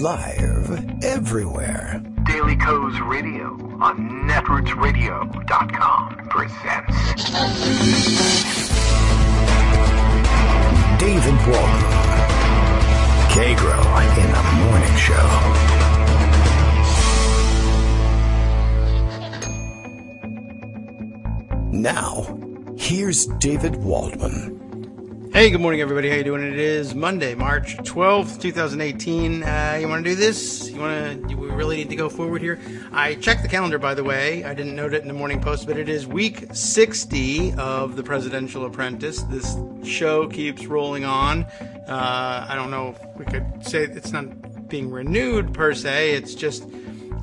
Live everywhere. Daily Co's Radio on netrootsradio.com presents David Waldman, Kagro in the Morning Show. Now, here's David Waldman. Hey, good morning, everybody. How you doing? It is Monday, March 12th, 2018. You want to do this? We really need to go forward here? I checked the calendar, by the way. I didn't note it in the Morning Post, but it is week 60 of The Presidential Apprentice. This show keeps rolling on. I don't know if we could say it's not being renewed, per se. It's just,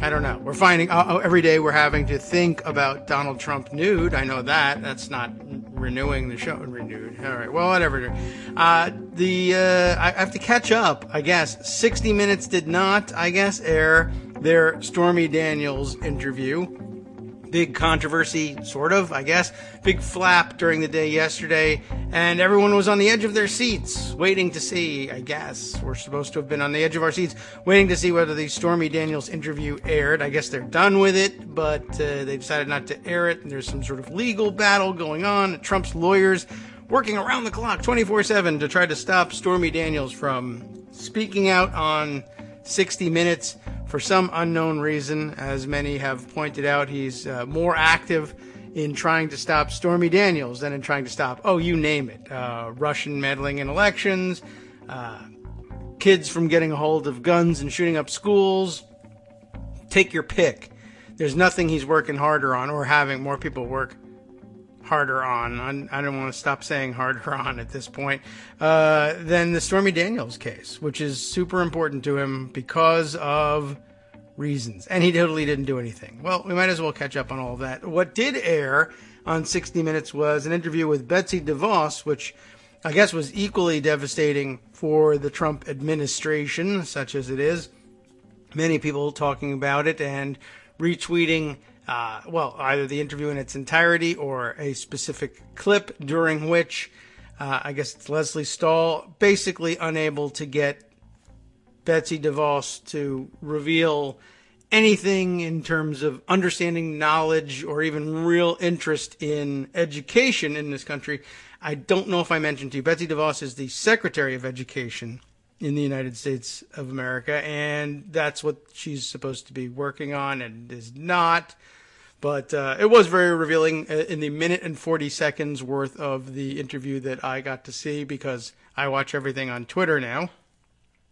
I don't know. We're finding every day we're having to think about Donald Trump nude. I know that. That's not renewing the show. Renewed. All right. Well, whatever. I have to catch up, I guess. 60 Minutes did not, I guess, air their Stormy Daniels interview. Big controversy, sort of, I guess. Big flap during the day yesterday, and everyone was on the edge of their seats, waiting to see, I guess. We're supposed to have been on the edge of our seats, waiting to see whether the Stormy Daniels interview aired. I guess they're done with it, but they decided not to air it, and there's some sort of legal battle going on. Trump's lawyers working around the clock, 24/7, to try to stop Stormy Daniels from speaking out on 60 Minutes. For some unknown reason, as many have pointed out, he's more active in trying to stop Stormy Daniels than in trying to stop, you name it, Russian meddling in elections, kids from getting a hold of guns and shooting up schools. Take your pick. There's nothing he's working harder on or having more people work harder on. I don't want to stop saying harder on at this point, than the Stormy Daniels case, which is super important to him because of reasons. And he totally didn't do anything. Well, we might as well catch up on all of that. What did air on 60 Minutes was an interview with Betsy DeVos, which I guess was equally devastating for the Trump administration, such as it is. Many people talking about it and retweeting either the interview in its entirety or a specific clip during which, I guess it's Leslie Stahl, basically unable to get Betsy DeVos to reveal anything in terms of understanding, knowledge, or even real interest in education in this country. I don't know if I mentioned to you, Betsy DeVos is the Secretary of Education in the United States of America, and that's what she's supposed to be working on and is not. But it was very revealing in the minute and 40 seconds worth of the interview that I got to see, because I watch everything on Twitter now.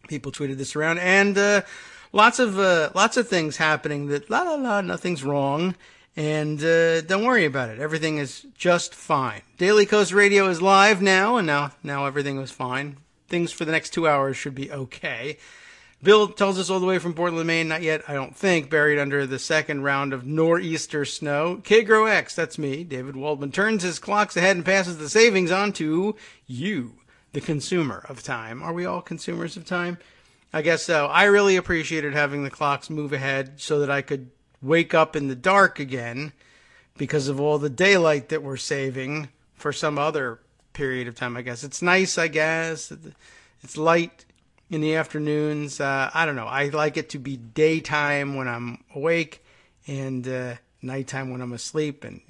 People tweeted this around, and lots of things happening that nothing's wrong, and don't worry about it. Everything is just fine. Daily Coast Radio is live now, and now everything was fine. Things for the next 2 hours should be okay. Bill tells us all the way from Portland, Maine, not yet, I don't think, buried under the second round of nor'easter snow. Kagro X, that's me, David Waldman, turns his clocks ahead and passes the savings on to you, the consumer of time. Are we all consumers of time? I guess so. I really appreciated having the clocks move ahead so that I could wake up in the dark again because of all the daylight that we're saving for some other period of time, I guess. It's nice, I guess. It's light in the afternoons. I don't know. I like it to be daytime when I'm awake and nighttime when I'm asleep. And,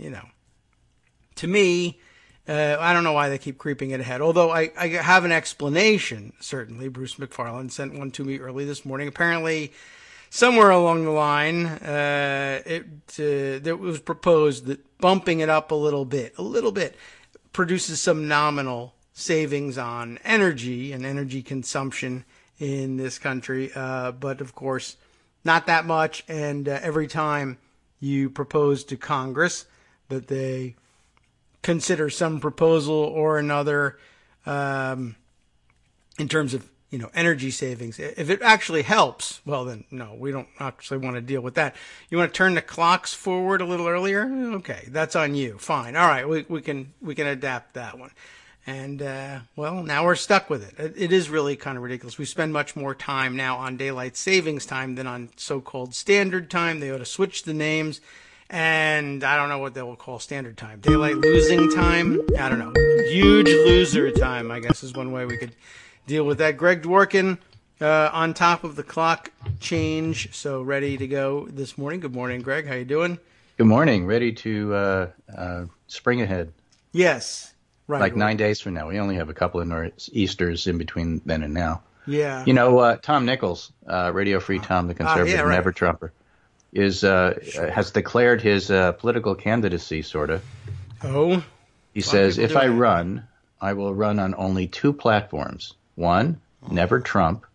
to me, I don't know why they keep creeping it ahead. Although I have an explanation, certainly. Bruce McFarland sent one to me early this morning. Apparently, somewhere along the line, it was proposed that bumping it up a little bit, produces some nominal savings on energy and energy consumption in this country. But of course, not that much. And every time you propose to Congress that they consider some proposal or another in terms of, energy savings, if it actually helps, well, then no, we don't actually want to deal with that. You want to turn the clocks forward a little earlier? Okay, that's on you. Fine. All right, we can adapt that one. And, now we're stuck with it. It is really kind of ridiculous. We spend much more time now on daylight savings time than on so-called standard time. They ought to switch the names. And I don't know what they will call standard time. Daylight losing time? I don't know. Huge loser time, I guess, is one way we could deal with that. Greg Dworkin On top of the clock change, so ready to go this morning. Good morning, Greg. How you doing? Good morning. Ready to spring ahead. Yes. Right. Like 9 days from now. We only have a couple of Easters in between then and now. Yeah. You know, Tom Nichols, Radio Free Tom, the conservative never Trumper, has declared his political candidacy, sort of. Oh. He says, if I run, I will run on only two platforms. One, never Trump.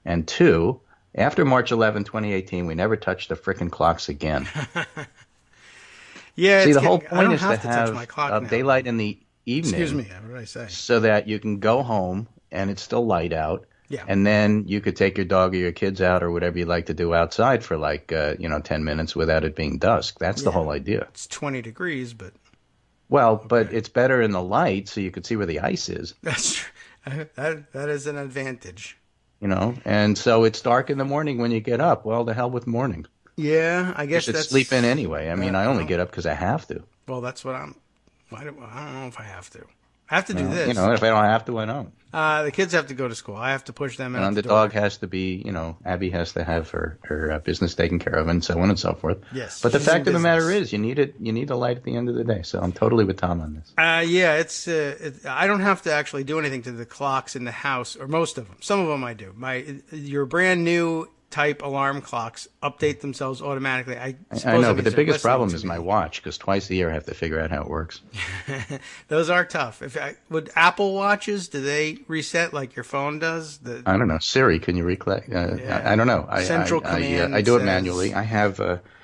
And two, after March 11, 2018, we never touch the frickin' clocks again. Yeah. See, the whole point is to have daylight in the evening. Excuse me, what did I say? So that you can go home and it's still light out. Yeah. And then you could take your dog or your kids out or whatever you like to do outside for 10 minutes without it being dusk. That's the whole idea. It's 20 degrees, but... Well, but it's better in the light so you could see where the ice is. That's true. That is an advantage. You know, and so it's dark in the morning when you get up. Well, the hell with morning. Yeah, I guess you should sleep in anyway. I mean, I only get up because I have to. Well, that's what I don't know if I have to. I have to do this. You know, if I don't have to, I don't. The kids have to go to school. I have to push them out and the door. dog has to be, Abby has to have her business taken care of and so on and so forth. Yes. But the fact of the matter is, you need a light at the end of the day. So I'm totally with Tom on this. I don't have to actually do anything to the clocks in the house, or most of them. Some of them I do. Your brand new type alarm clocks update themselves automatically. I know, but the biggest problem is my watch, because twice a year I have to figure out how it works. Those are tough. Would Apple watches, do they reset like your phone does? I don't know. Siri, can you recollect? I don't know. Central command. I do it manually. I have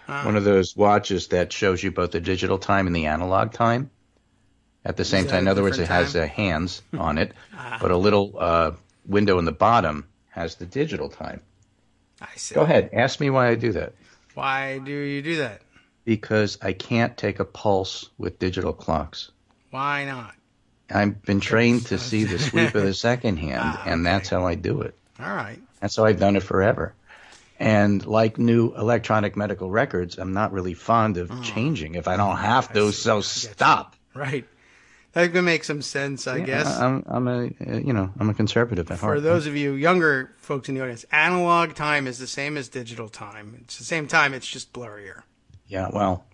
one of those watches that shows you both the digital time and the analog time at the same time. In other words, it has hands on it, but a little window in the bottom has the digital time. I see. Go ahead. Ask me why I do that. Why do you do that? Because I can't take a pulse with digital clocks. Why not? I've been trained to see the sweep of the second hand, and that's how I do it. All right. That's how I've done it forever. And like new electronic medical records, I'm not really fond of changing if I don't have to, so stop. Right. That can make some sense, I guess. I'm a conservative at heart. For those of you younger folks in the audience, analog time is the same as digital time. It's the same time, it's just blurrier. Yeah, well,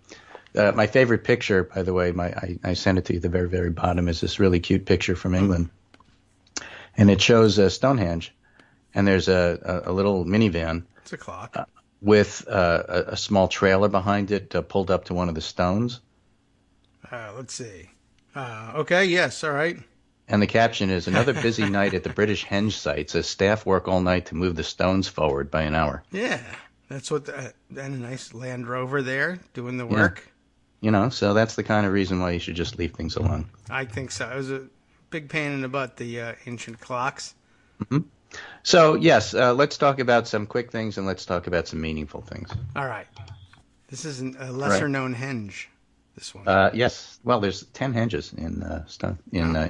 my favorite picture, by the way, I sent it to you at the very, very bottom, is this really cute picture from England. And it shows Stonehenge, and there's a little minivan. It's a clock. With a small trailer behind it pulled up to one of the stones. Let's see. Okay, yes, all right. And the caption is, another busy night at the British Henge site says staff work all night to move the stones forward by an hour. Yeah, that's what, and a nice Land Rover there doing the work. Yeah. So that's the kind of reason why you should just leave things alone. I think so. It was a big pain in the butt, the ancient clocks. Mm-hmm. So, yes, let's talk about some quick things and let's talk about some meaningful things. All right. This is a lesser-known henge. This one. Yes. Well, there's 10 henges in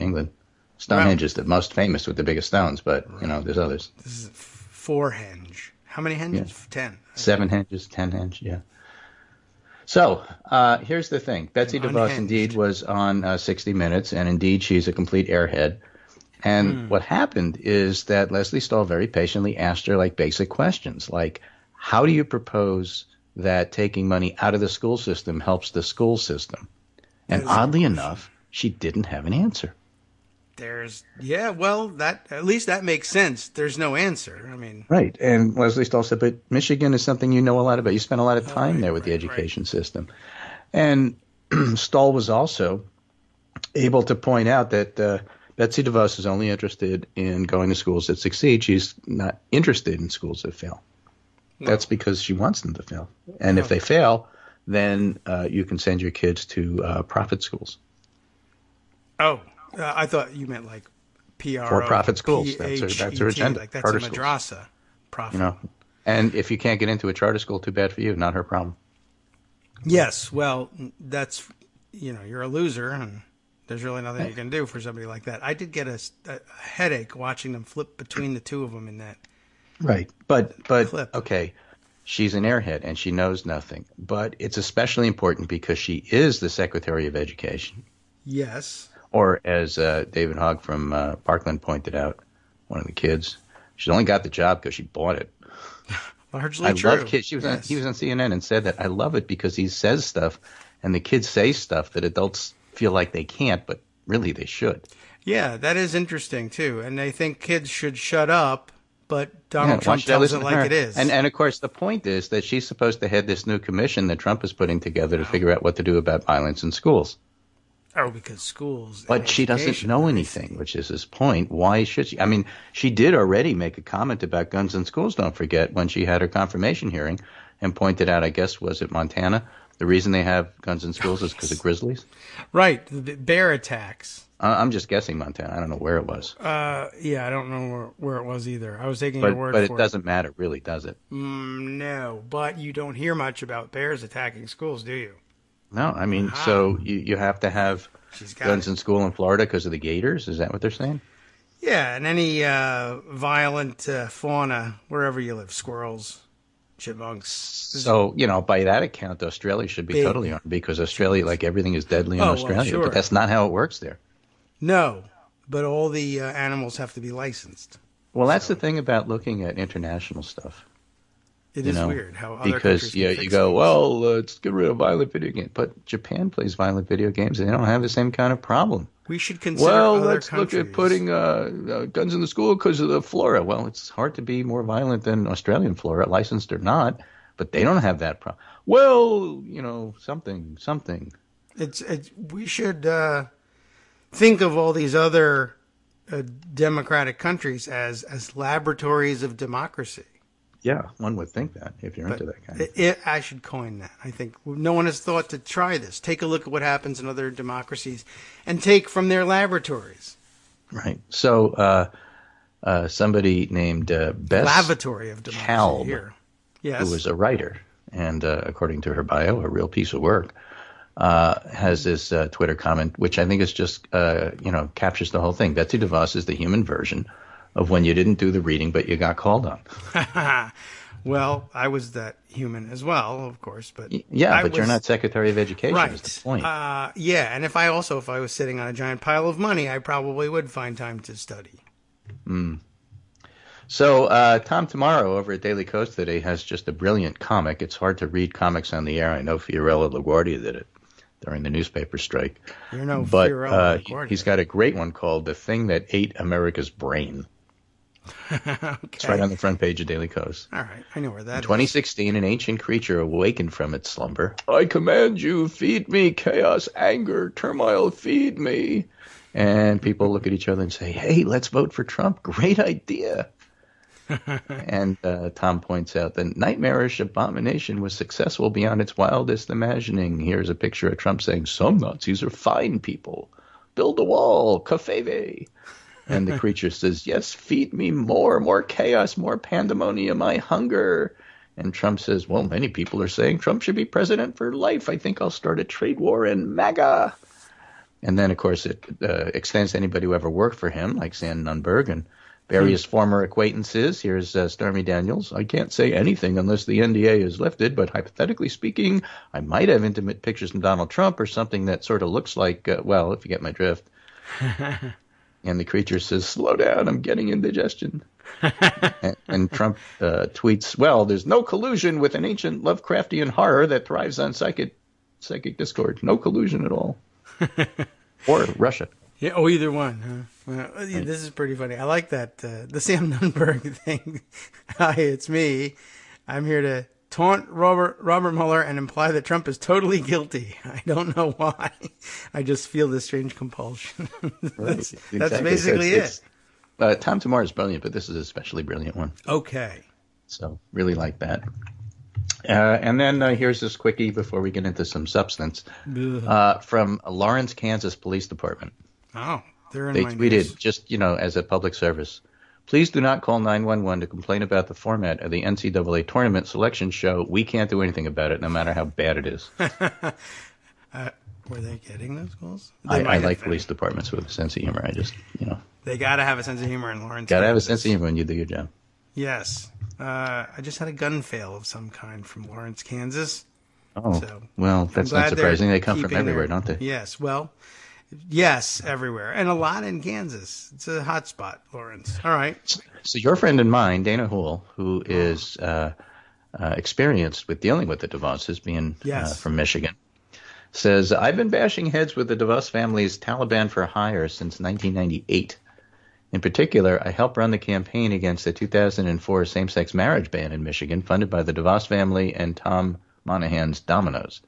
England. Stonehenge is the most famous with the biggest stones, but there's others. This is 4 henge. How many henges? Yeah. 10. 7 henges, 10 henge. Yeah. So here's the thing. Betsy DeVos indeed was on 60 Minutes, and indeed she's a complete airhead. And what happened is that Leslie Stahl very patiently asked her basic questions, like how do you propose that taking money out of the school system helps the school system? And oddly enough, she didn't have an answer. At least that makes sense. There's no answer. I mean, right. And Leslie Stahl said, but Michigan is something you know a lot about. You spent a lot of time there with the education system. And Stahl was also able to point out that Betsy DeVos is only interested in going to schools that succeed. She's not interested in schools that fail. That's because she wants them to fail. And if they fail, then you can send your kids to profit schools. Oh, I thought you meant like PRO. For-profit schools. That's her agenda. Like that's a madrasa. Profit. And if you can't get into a charter school, too bad for you. Not her problem. Yes. Well, that's, you're a loser, and there's really nothing you can do for somebody like that. I did get a headache watching them flip between the two of them in that. Right. But clip. Okay, she's an airhead and she knows nothing. But it's especially important because she is the Secretary of Education. Yes. Or as David Hogg from Parkland pointed out, one of the kids, She only got the job because she bought it. Largely true. I love kids. He was on CNN and said that I love it because he says stuff, and the kids say stuff that adults feel like they can't, but really they should. Yeah, that is interesting too. And they think kids should shut up, but Donald Trump tells it like it is. And of course, the point is that she's supposed to head this new commission that Trump is putting together to figure out what to do about violence in schools. Oh, because schools. But she doesn't know anything, which is his point. Why should she? I mean, she did already make a comment about guns in schools, don't forget, when she had her confirmation hearing and pointed out, I guess, was it Montana? The reason they have guns in schools is because of grizzlies? Right, the bear attacks. I'm just guessing Montana. I don't know where it was. Yeah, I don't know where it was either. I was taking your word for it. But it doesn't matter, really, does it? No, but you don't hear much about bears attacking schools, do you? No, I mean, so you have to have guns in school in Florida because of the gators? Is that what they're saying? Yeah, and any violent fauna wherever you live, squirrels, chipmunks. So, by that account, Australia should be totally armed because Australia, like everything is deadly in Australia. Well, sure. But that's not how it works there. No, but all the animals have to be licensed. Well, that's the thing about looking at international stuff. It is weird how other because countries you go, things. Well, let's get rid of violent video games. But Japan plays violent video games, and they don't have the same kind of problem. We should consider other let's countries. look at putting guns in the school because of the flora. Well, it's hard to be more violent than Australian flora, licensed or not, but they don't have that problem. Well, something. We should think of all these other democratic countries as laboratories of democracy. Yeah, one would think that if you're into that kind of thing. I should coin that. I think no one has thought to try this. Take a look at what happens in other democracies and take from their laboratories. Right. So somebody named Bess Lavatory of democracy Kalb, here. Yes. who was a writer, and according to her bio, a real piece of work, has this Twitter comment, which I think is just, captures the whole thing. Betsy DeVos is the human version of when you didn't do the reading, but you got called on. Well, I was that human as well, of course, but you're not Secretary of Education. Right. Is the point. Yeah, and if I was sitting on a giant pile of money, I probably would find time to study. So Tom Tomorrow over at Daily Kos today has just a brilliant comic. It's hard to read comics on the air. I know Fiorello LaGuardia did it during the newspaper strike. Fiorello LaGuardia. He's got a great one called The Thing That Ate America's Brain. Okay. It's right on the front page of Daily Kos. All right, I know where that In 2016, an ancient creature awakened from its slumber. I command you, feed me chaos, anger, turmoil, feed me. And people look at each other and say, hey, let's vote for Trump. Great idea. And Tom points out the nightmarish abomination was successful beyond its wildest imagining. Here's a picture of Trump saying, some Nazis are fine people. Build a wall, kafeve. And the creature says, yes, feed me more chaos, more pandemonium, I hunger. And Trump says, well, many people are saying Trump should be president for life. I think I'll start a trade war in MAGA. And then, of course, it extends to anybody who ever worked for him, like Sam Nunberg and various former acquaintances. Here's Stormy Daniels. I can't say anything unless the NDA is lifted, but hypothetically speaking, I might have intimate pictures of Donald Trump or something that sort of looks like, if you get my drift. And the creature says, slow down, I'm getting indigestion. and Trump tweets, well, there's no collusion with an ancient Lovecraftian horror that thrives on psychic discord. No collusion at all. Or Russia. Yeah, either one. Huh? Well, this is pretty funny. I like that, the Sam Nunberg thing. Hi, it's me. I'm here to taunt Robert Mueller and imply that Trump is totally guilty. I don't know why. I just feel this strange compulsion. That's basically it. Tom Tomorrow is brilliant, but this is an especially brilliant one. Okay. So really like that. And then here's this quickie before we get into some substance from Lawrence, Kansas Police Department. Oh, they tweeted news. Just, as a public service. Please do not call 911 to complain about the format of the NCAA tournament selection show. We can't do anything about it, no matter how bad it is. Were they getting those calls? I like police departments with a sense of humor. I just, They got to have a sense of humor in Lawrence. Got to have a sense of humor when you do your job. Yes. I just had a gun fail of some kind from Lawrence, Kansas. Oh, so well, that's not surprising. They come from everywhere, don't they? Yes. Well, Yes, everywhere. And a lot in Kansas. It's a hot spot, Lawrence. All right. So your friend and mine, Dana Hool, who is experienced with dealing with the DeVosses, being from Michigan, says, I've been bashing heads with the DeVos family's Taliban for hire since 1998. In particular, I helped run the campaign against the 2004 same-sex marriage ban in Michigan, funded by the DeVos family and Tom Monahan's Dominoes.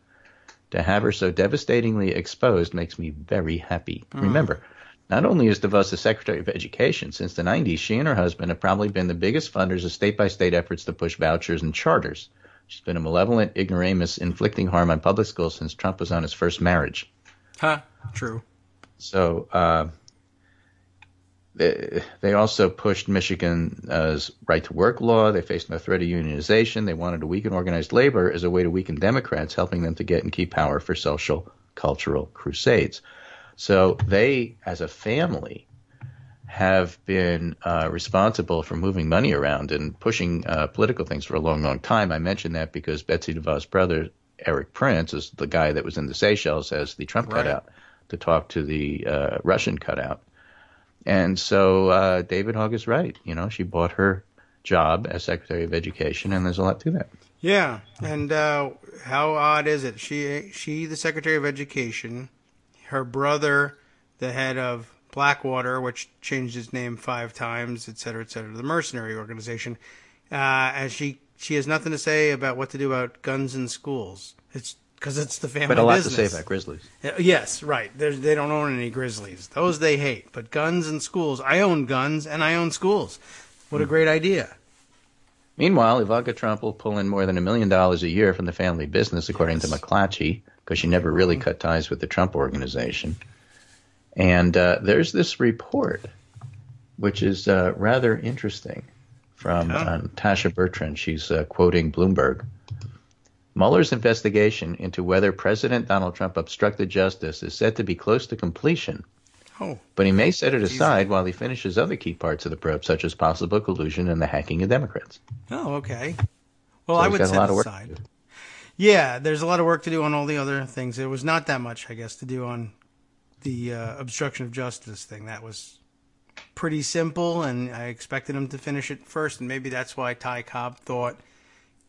To have her so devastatingly exposed makes me very happy. Remember, not only is DeVos the Secretary of Education, since the 90s, she and her husband have probably been the biggest funders of state-by-state efforts to push vouchers and charters. She's been a malevolent ignoramus inflicting harm on public schools since Trump was on his first marriage. True. So they also pushed Michigan's right-to-work law. They faced no threat of unionization. They wanted to weaken organized labor as a way to weaken Democrats, helping them to get and keep power for social, cultural crusades. So they, as a family, have been responsible for moving money around and pushing political things for a long, long time. I mention that because Betsy DeVos' brother, Eric Prince, is the guy that was in the Seychelles as the Trump cutout to talk to the Russian cutout. And so David Hogg is right. You know, she bought her job as Secretary of Education, and there's a lot to that. Yeah, and how odd is it? She, the Secretary of Education, her brother, the head of Blackwater, which changed its name 5 times, et cetera, the mercenary organization, and she has nothing to say about what to do about guns in schools. It's because it's the family business. But a lot to say about Grizzlies. Yes, right. They don't own any Grizzlies. Those they hate. But guns and schools. I own guns and I own schools. What a great idea. Meanwhile, Ivanka Trump will pull in more than $1 million a year from the family business, according to McClatchy, because she never really cut ties with the Trump organization. And there's this report, which is rather interesting, from Tasha Bertrand. She's quoting Bloomberg. Mueller's investigation into whether President Donald Trump obstructed justice is said to be close to completion. But he may set it aside while he finishes other key parts of the probe, such as possible collusion and the hacking of Democrats. Oh, okay. Well, So I would he's got a lot set of it work to aside. do. Yeah, there's a lot of work to do on all the other things. There was not that much, I guess, to do on the obstruction of justice thing. That was pretty simple, and I expected him to finish it first, and maybe that's why Ty Cobb thought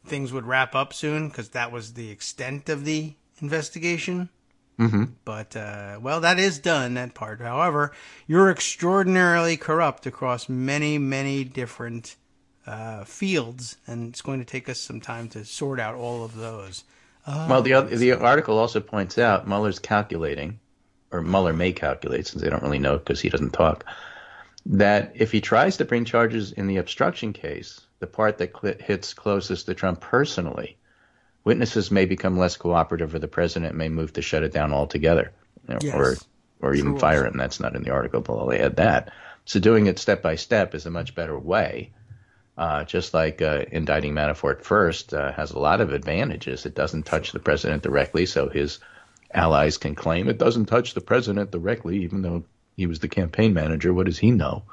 things would wrap up soon, because that was the extent of the investigation. Mm-hmm. But, well, that is done, that part. However, you're extraordinarily corrupt across many, many different fields, and it's going to take us some time to sort out all of those. Well, the article also points out Mueller's calculating, or Mueller may calculate, since they don't really know because he doesn't talk, that if he tries to bring charges in the obstruction case, the part that hits closest to Trump personally, witnesses may become less cooperative, or the president may move to shut it down altogether, or even fire him. That's not in the article, but I'll add that. So doing it step by step is a much better way. Just like indicting Manafort first has a lot of advantages. It doesn't touch the president directly, so his allies can claim it doesn't touch the president directly, even though he was the campaign manager. What does he know?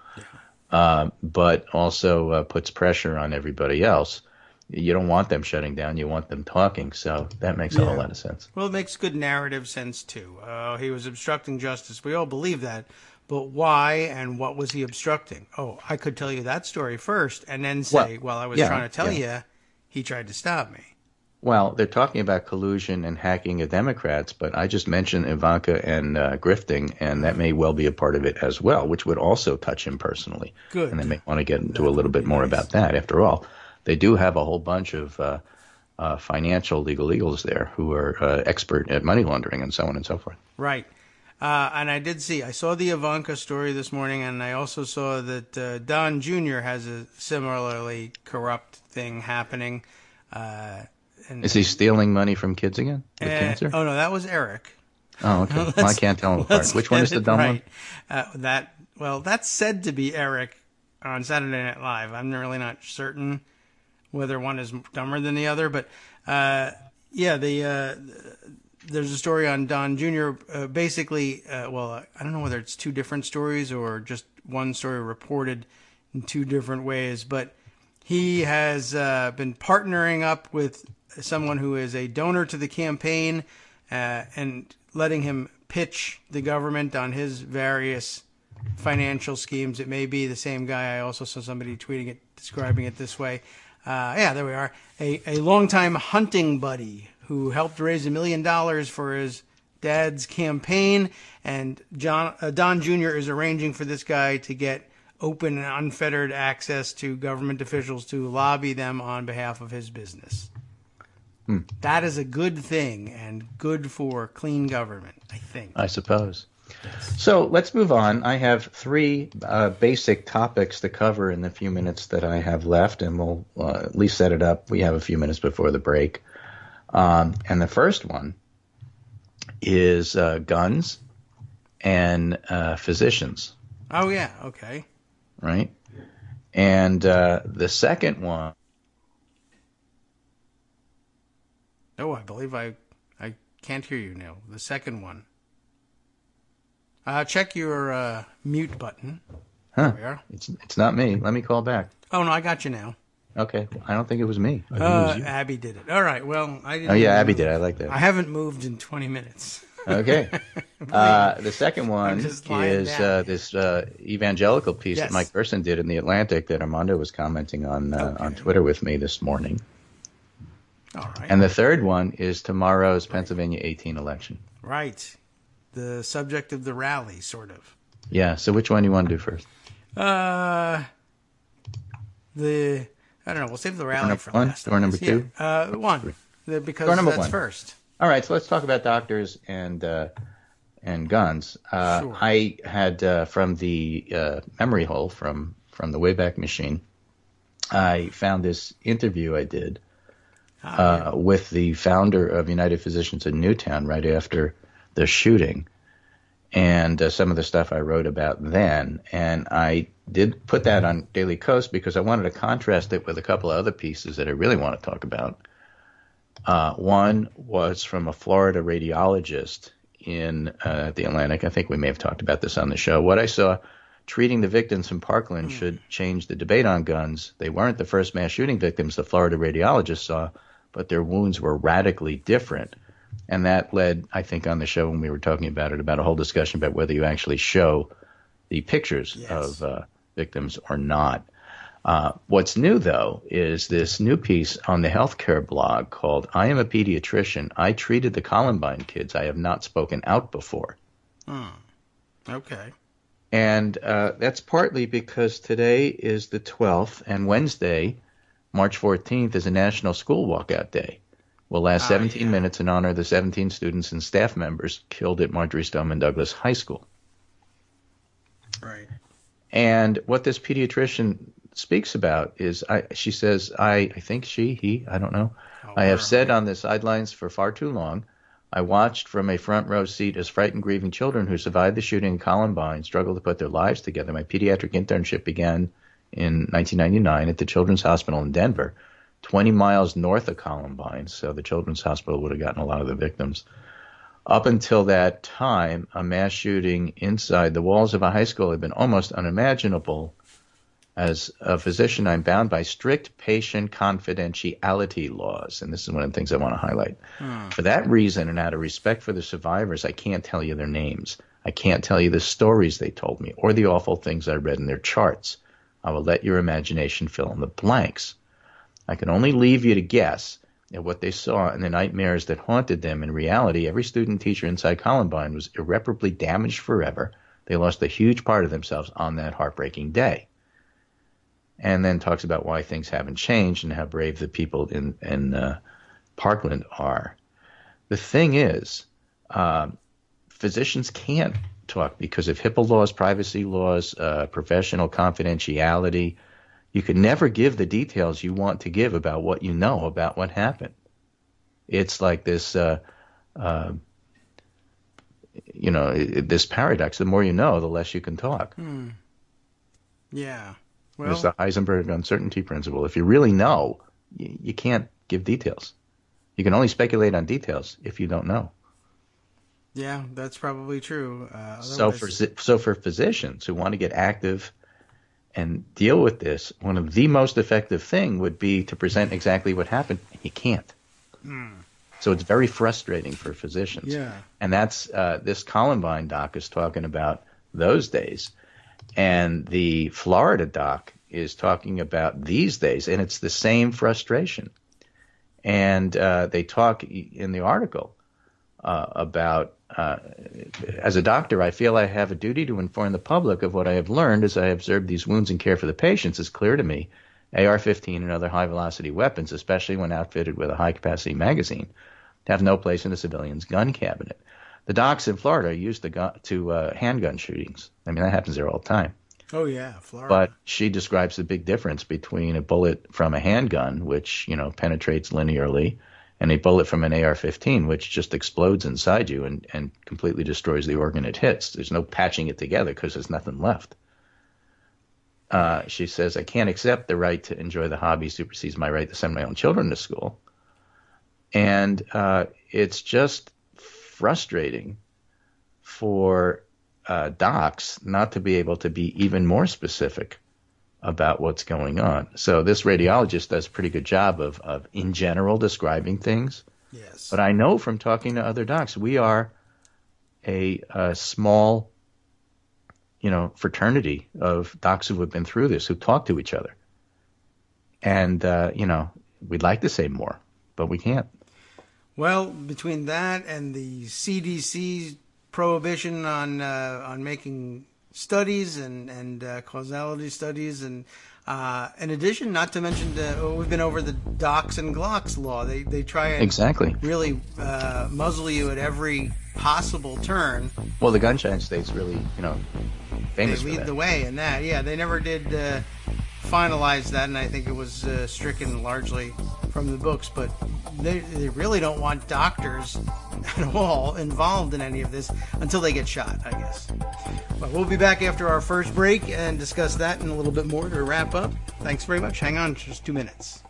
But also puts pressure on everybody else. You don't want them shutting down. You want them talking. So that makes a whole lot of sense. Well, it makes good narrative sense, too. He was obstructing justice. We all believe that. But why and what was he obstructing? Oh, I could tell you that story first and then say, well, I was trying to tell you, he tried to stop me. Well, they're talking about collusion and hacking of Democrats, but I just mentioned Ivanka and grifting, and that may well be a part of it as well, which would also touch him personally. Good. And they may want to get into a little bit more about that. After all, they do have a whole bunch of financial legal there who are expert at money laundering and so on and so forth. Right. And I saw the Ivanka story this morning, and I also saw that Don Jr. has a similarly corrupt thing happening. Is he stealing money from kids again with cancer? Oh, no, that was Eric. Oh, okay. Well, I can't tell them apart. Which one is the dumb one? That's said to be Eric on Saturday Night Live. I'm really not certain whether one is dumber than the other, but there's a story on Don Jr. Basically, I don't know whether it's two different stories or just one story reported in two different ways, but he has been partnering up with someone who is a donor to the campaign and letting him pitch the government on his various financial schemes. It may be the same guy. I also saw somebody tweeting it, describing it this way. Yeah, there we are. A longtime hunting buddy who helped raise $1 million for his dad's campaign, and Don Jr. is arranging for this guy to get open and unfettered access to government officials to lobby them on behalf of his business. That is a good thing and good for clean government, I think. I suppose. So let's move on. I have three basic topics to cover in the few minutes that I have left, and we'll at least set it up. We have a few minutes before the break. And the first one is guns and physicians. Oh, yeah. Okay. Right? And the second one. Oh, I believe I can't hear you now. The second one. Check your mute button. Huh. There we are. It's not me. Let me call back. Oh, no, I got you now. Okay. I don't think it was me. I think it was you. Abby did it. All right. Well, I didn't. Oh, yeah, Abby did. I like that. I haven't moved in 20 minutes. Okay. The second one is this evangelical piece that Mike Gerson did in The Atlantic that Armando was commenting on Twitter with me this morning. All right. And the third one is tomorrow's Pennsylvania 18 election. Right. The subject of the rally, sort of. Yeah. So which one do you want to do first? I don't know. We'll save the rally for last. Or number two? Yeah. One. Because number that's one. first. All right. So let's talk about doctors and guns. Sure. I had from the memory hole from the Wayback Machine, I found this interview I did with the founder of United Physicians in Newtown right after the shooting, and some of the stuff I wrote about then. And I did put that on Daily Kos because I wanted to contrast it with a couple of other pieces that I really want to talk about. One was from a Florida radiologist in the Atlantic. I think we may have talked about this on the show. What I saw treating the victims in Parkland should change the debate on guns. They weren't the first mass shooting victims the Florida radiologist saw, but their wounds were radically different. And that led, I think, on the show when we were talking about it, about a whole discussion about whether you actually show the pictures of victims or not. What's new, though, is this new piece on the healthcare blog called I Am a Pediatrician. I Treated the Columbine Kids. I Have Not Spoken Out Before. Okay. And that's partly because today is the 12th, and Wednesday, March 14th, is a National School Walkout Day. Will last 17 minutes in honor of the 17 students and staff members killed at Marjory Stoneman Douglas High School. Right. And what this pediatrician speaks about is, she says, I think he, I don't know. I have said on the sidelines for far too long. I watched from a front row seat as frightened, grieving children who survived the shooting in Columbine struggled to put their lives together. My pediatric internship began in 1999 at the Children's Hospital in Denver, 20 miles north of Columbine, so the Children's Hospital would have gotten a lot of the victims. Up until that time, a mass shooting inside the walls of a high school had been almost unimaginable. As a physician, I'm bound by strict patient confidentiality laws, and this is one of the things I want to highlight. For that reason, and out of respect for the survivors, I can't tell you their names. I can't tell you the stories they told me or the awful things I read in their charts. I will let your imagination fill in the blanks. I can only leave you to guess at what they saw and the nightmares that haunted them. In reality, every student teacher inside Columbine was irreparably damaged forever. They lost a huge part of themselves on that heartbreaking day. And then talks about why things haven't changed and how brave the people in Parkland are. The thing is, physicians can't talk because of HIPAA laws, privacy laws, professional confidentiality. You can never give the details you want to give about what you know about what happened. It's like this, this paradox. The more you know, the less you can talk. Yeah. Well, there's the Heisenberg uncertainty principle. If you really know, you can't give details. You can only speculate on details if you don't know. Yeah, that's probably true. So for physicians who want to get active and deal with this, one of the most effective thing would be to present exactly what happened. You can't. So it's very frustrating for physicians. Yeah. And that's this Columbine doc is talking about those days. And the Florida doc is talking about these days, and it's the same frustration. And they talk in the article about, as a doctor, I feel I have a duty to inform the public of what I have learned as I observe these wounds and care for the patients. It's clear to me AR-15 and other high-velocity weapons, especially when outfitted with a high-capacity magazine, have no place in a civilian's gun cabinet. The docs in Florida are used to handgun shootings. I mean, that happens there all the time. Oh, yeah, Florida. But she describes the big difference between a bullet from a handgun, which, penetrates linearly, and a bullet from an AR-15, which just explodes inside you and completely destroys the organ it hits. There's no patching it together because there's nothing left. She says, I can't accept the right to enjoy the hobby supersedes my right to send my own children to school. And it's just frustrating for docs not to be able to be even more specific about what's going on. So this radiologist does a pretty good job of in general describing things. Yes. But I know from talking to other docs, we are a small, fraternity of docs who have been through this, who talk to each other. And, we'd like to say more, but we can't. Well, between that and the CDC's prohibition on making studies and causality studies, and in addition, not to mention we've been over the docs and glocks law. They try and exactly really muzzle you at every possible turn. Well, the gunshine state's really famous. They lead the way in that. Yeah, they never did finalize that, and I think it was stricken largely from the books. But they really don't want doctors at all involved in any of this until they get shot, I guess. But we'll be back after our first break and discuss that and a little bit more to wrap up. Thanks very much. Hang on just 2 minutes.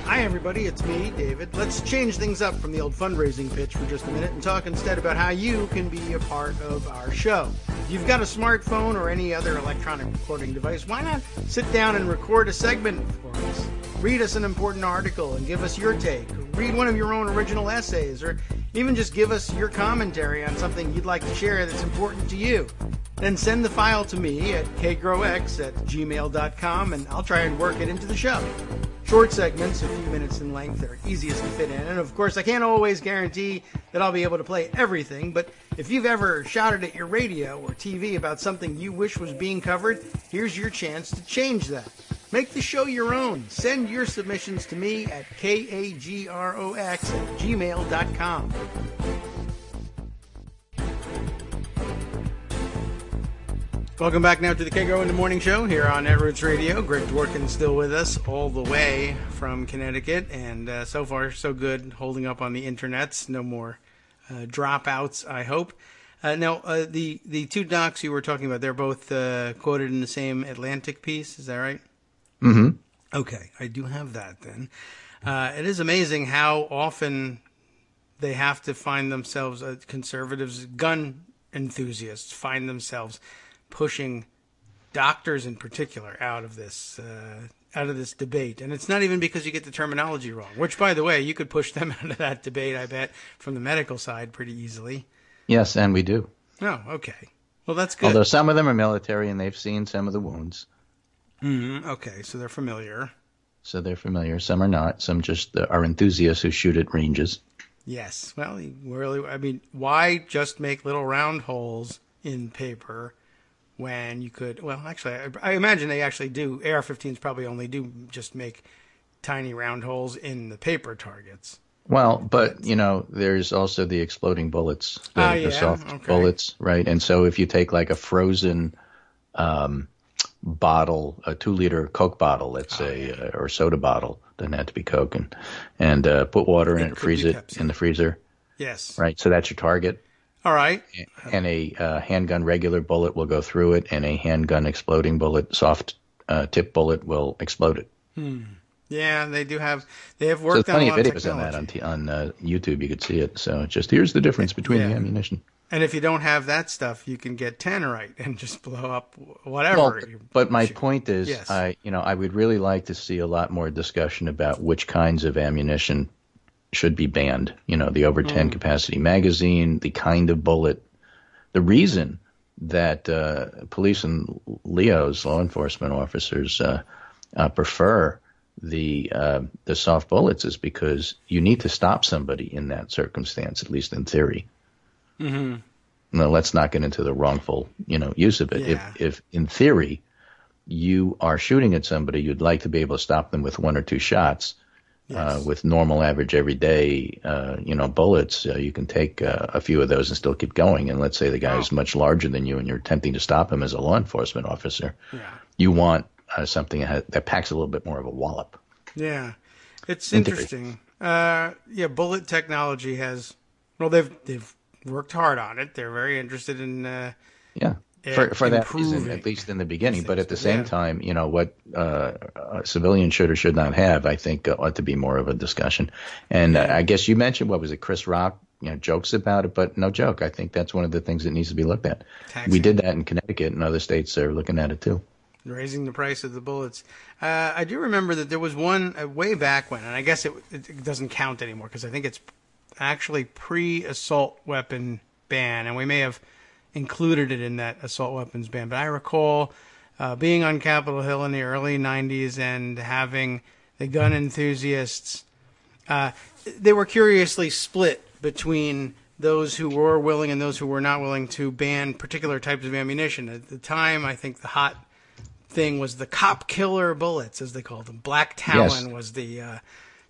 Hi, everybody. It's me, David. Let's change things up from the old fundraising pitch for just a minute and talk instead about how you can be a part of our show. If you've got a smartphone or any other electronic recording device, why not sit down and record a segment for us? Read us an important article and give us your take. Read one of your own original essays, or even just give us your commentary on something you'd like to share that's important to you. Then send the file to me at kagrox@gmail.com, and I'll try and work it into the show. Short segments, a few minutes in length, are easiest to fit in. And of course, I can't always guarantee that I'll be able to play everything, but if you've ever shouted at your radio or TV about something you wish was being covered, here's your chance to change that. Make the show your own. Send your submissions to me at kagrox@gmail.com. Welcome back now to the Kagro in the Morning Show here on Netroots Radio. Greg Dworkin still with us all the way from Connecticut, and so far so good, holding up on the internets. No more dropouts, I hope. Now, the two docs you were talking about, they're both quoted in the same Atlantic piece, is that right? Mm-hmm. Okay, I do have that then. It is amazing how often they have to find themselves, conservatives, gun enthusiasts, find themselves pushing doctors in particular out of this debate. And it's not even because you get the terminology wrong, which, by the way, you could push them out of that debate, I bet, from the medical side pretty easily. Yes, and we do. Oh, okay. Well, that's good. Although some of them are military and they've seen some of the wounds. Mm-hmm. Okay, so they're familiar. Some are not. Some just are enthusiasts who shoot at ranges. Yes. Well, why just make little round holes in paper when you could, well, actually, I imagine they actually do. AR-15s probably only do just make tiny round holes in the paper targets. Well, but, there's also the exploding bullets, the soft bullets, right? And so if you take like a frozen bottle, a 2-liter Coke bottle, let's say, or soda bottle, doesn't have to be Coke, and put water in it, freeze it Pepsi in the freezer. Yes. Right, so that's your target. All right. And a handgun regular bullet will go through it, and a handgun exploding bullet, soft tip bullet, will explode it. Yeah, they have worked on a lot of videos on that on YouTube. You could see it. So just here's the difference between the ammunition. And if you don't have that stuff, you can get tannerite and just blow up whatever. Well, but my point is, yes. I would really like to see a lot more discussion about which kinds of ammunition should be banned. The over 10 capacity magazine, the kind of bullet. The reason that police and LEOs, law enforcement officers, prefer the soft bullets is because you need to stop somebody in that circumstance, at least in theory. Mm-hmm. Now, let's not get into the wrongful, use of it. Yeah. If in theory you are shooting at somebody, you'd like to be able to stop them with 1 or 2 shots. Yes. With normal, average, everyday, bullets, you can take a few of those and still keep going. And let's say the guy is much larger than you, and you're attempting to stop him as a law enforcement officer. Yeah. You want something that packs a little bit more of a wallop. Yeah, it's interesting. Bullet technology they've worked hard on it. They're very interested in for that reason, at least in the beginning. But at the same time, what a civilian should or should not have, I think, ought to be more of a discussion. And I guess you mentioned, what was it, Chris Rock, jokes about it, but no joke. I think that's one of the things that needs to be looked at. Taxing. We did that in Connecticut, and other states are looking at it too. Raising the price of the bullets. I do remember that there was one way back when, and I guess it doesn't count anymore because I think it's actually pre-assault weapon ban, and we may have included it in that assault weapons ban. But I recall being on Capitol Hill in the early 90s and having the gun enthusiasts, they were curiously split between those who were willing and those who were not willing to ban particular types of ammunition. At the time, I think the hot thing was the cop killer bullets, as they called them. Black Talon was the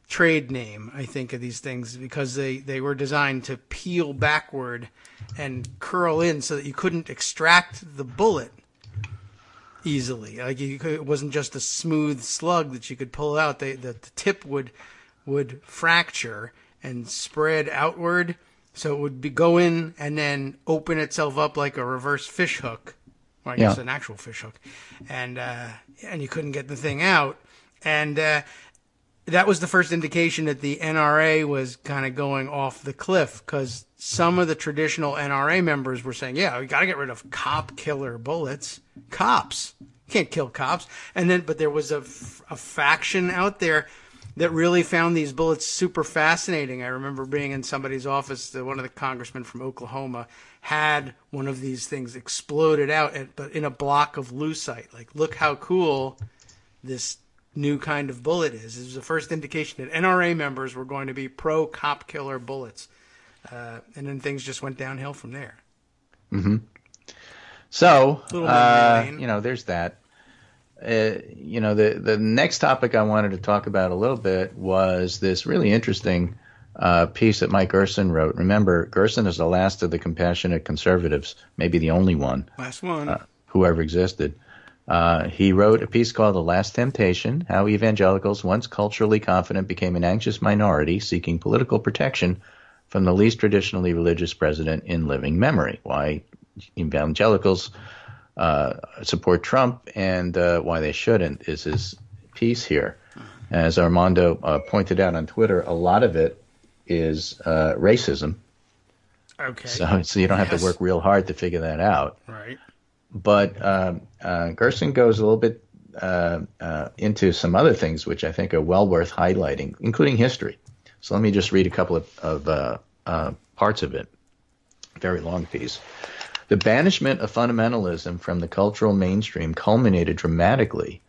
trade name, I think, of these things, because they were designed to peel backward and curl in so that you couldn't extract the bullet easily. Like it wasn't just a smooth slug that you could pull out. The tip would fracture and spread outward, so it would go in and then open itself up like a reverse fish hook. Well, I guess an actual fish hook, and you couldn't get the thing out, and that was the first indication that the NRA was kind of going off the cliff, because some of the traditional NRA members were saying, "Yeah, we got to get rid of cop killer bullets. Cops, you can't kill cops." But there was a faction out there that really found these bullets super fascinating. I remember being in somebody's office, one of the congressmen from Oklahoma had one of these things exploded out, but in a block of lucite. Like, look how cool this new kind of bullet is. It was the first indication that NRA members were going to be pro-cop killer bullets. And then things just went downhill from there. Mm-hmm. So, there's that. The next topic I wanted to talk about a little bit was this really interesting piece that Mike Gerson wrote. Remember, Gerson is the last of the compassionate conservatives, maybe the only one. Last one. Who ever existed. He wrote a piece called The Last Temptation, How Evangelicals, Once Culturally Confident, Became an Anxious Minority Seeking Political Protection from the Least Traditionally Religious President in Living Memory. Why evangelicals support Trump and why they shouldn't is his piece here. As Armando pointed out on Twitter, a lot of it is racism. Okay. So you don't have to work real hard to figure that out. Right. But Gerson goes a little bit into some other things which I think are well worth highlighting, including history. So let me just read a couple of parts of it. Very long piece. The banishment of fundamentalism from the cultural mainstream culminated dramatically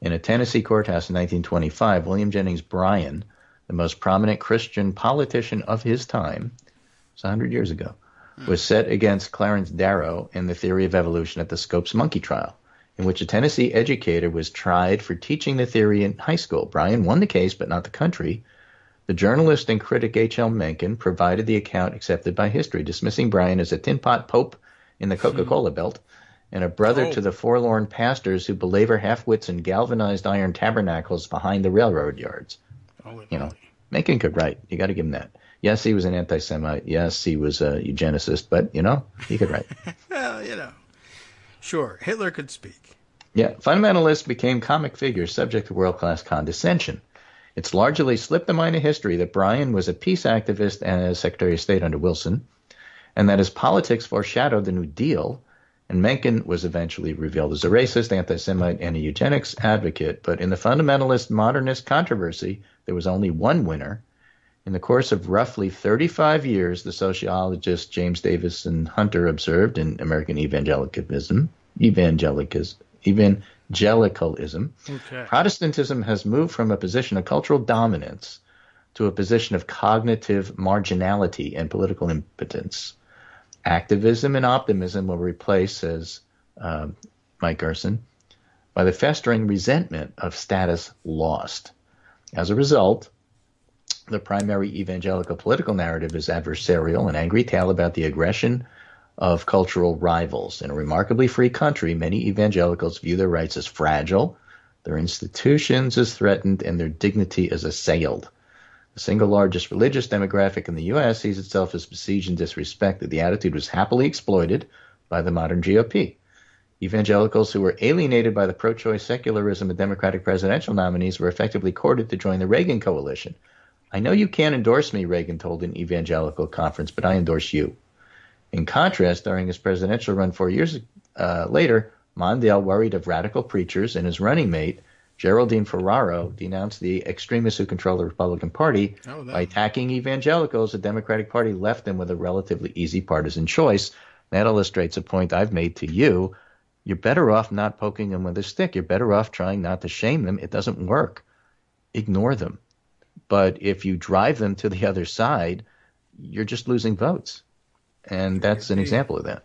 in a Tennessee courthouse in 1925. William Jennings Bryan, the most prominent Christian politician of his time, it's 100 years ago, was set against Clarence Darrow in the theory of evolution at the Scopes monkey trial, in which a Tennessee educator was tried for teaching the theory in high school. Bryan won the case, but not the country. The journalist and critic H.L. Mencken provided the account accepted by history, dismissing Bryan as a tin pot pope in the Coca-Cola belt and a brother to the forlorn pastors who belabor half-wits in galvanized iron tabernacles behind the railroad yards. Mencken could write. You got to give him that. Yes, he was an anti-Semite. Yes, he was a eugenicist, but, he could write. Well, sure, Hitler could speak. Yeah, fundamentalists became comic figures subject to world-class condescension. It's largely slipped the mind of history that Bryan was a peace activist and Secretary of State under Wilson, and that his politics foreshadowed the New Deal, and Mencken was eventually revealed as a racist, anti-Semite, and a eugenics advocate. But in the fundamentalist modernist controversy, there was only one winner, In the course of roughly 35 years, the sociologist James Davison Hunter observed in American evangelicalism, Okay. Protestantism has moved from a position of cultural dominance to a position of cognitive marginality and political impotence. Activism and optimism will replace, says Mike Gerson, by the festering resentment of status lost. As a result, the primary evangelical political narrative is adversarial, an angry tale about the aggression of cultural rivals. In a remarkably free country, many evangelicals view their rights as fragile, their institutions as threatened, and their dignity as assailed. The single largest religious demographic in the U.S. sees itself as besieged and disrespected. The attitude was happily exploited by the modern GOP. Evangelicals who were alienated by the pro-choice secularism of Democratic presidential nominees were effectively courted to join the Reagan coalition. I know you can't endorse me, Reagan told an evangelical conference, but I endorse you. In contrast, during his presidential run 4 years later, Mondale, worried of radical preachers, and his running mate, Geraldine Ferraro, denounced the extremists who control the Republican Party. By attacking evangelicals. The Democratic Party left them with a relatively easy partisan choice. That illustrates a point I've made to you. You're better off not poking them with a stick. You're better off trying not to shame them. It doesn't work. Ignore them. But if you drive them to the other side, you're just losing votes. And that's an example of that.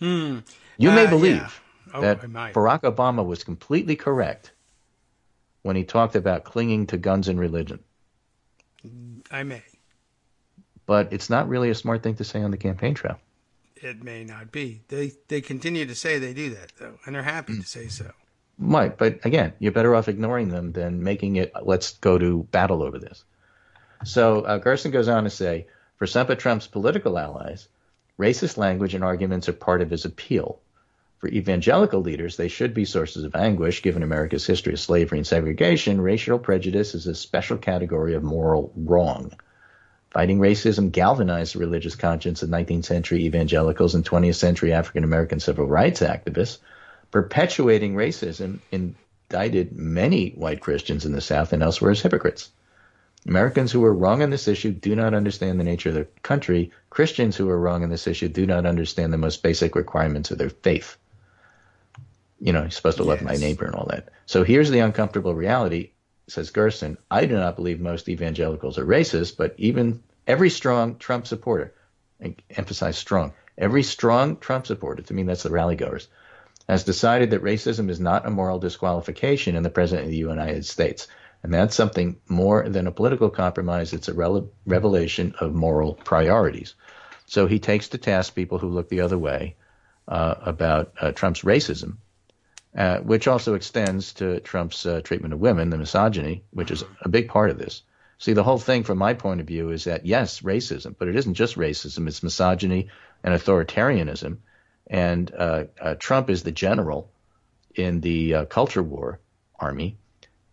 You may believe that Barack Obama was completely correct when he talked about clinging to guns and religion. I may. But it's not really a smart thing to say on the campaign trail. It may not be. They continue to say they do that, though, and they're happy to say so. Right, but again, you're better off ignoring them than making it, let's go to battle over this. So Gerson goes on to say, for some of Trump's political allies, racist language and arguments are part of his appeal. For evangelical leaders, they should be sources of anguish. Given America's history of slavery and segregation, racial prejudice is a special category of moral wrong. Fighting racism galvanized the religious conscience of 19th century evangelicals and 20th century African American civil rights activists. Perpetuating racism indicted many white Christians in the South and elsewhere as hypocrites. Americans who are wrong on this issue do not understand the nature of their country. Christians who are wrong on this issue do not understand the most basic requirements of their faith. You know, you're supposed to love my neighbor and all that. So here's the uncomfortable reality, says Gerson. I do not believe most evangelicals are racist, but even every strong Trump supporter, emphasize strong, every strong Trump supporter, to me that's the rally-goers, has decided that racism is not a moral disqualification in the President of the United States. And that's something more than a political compromise. It's a revelation of moral priorities. So he takes to task people who look the other way about Trump's racism, which also extends to Trump's treatment of women, the misogyny, which is a big part of this. See, the whole thing from my point of view is that, yes, racism, but it isn't just racism. It's misogyny and authoritarianism. And Trump is the general in the culture war army,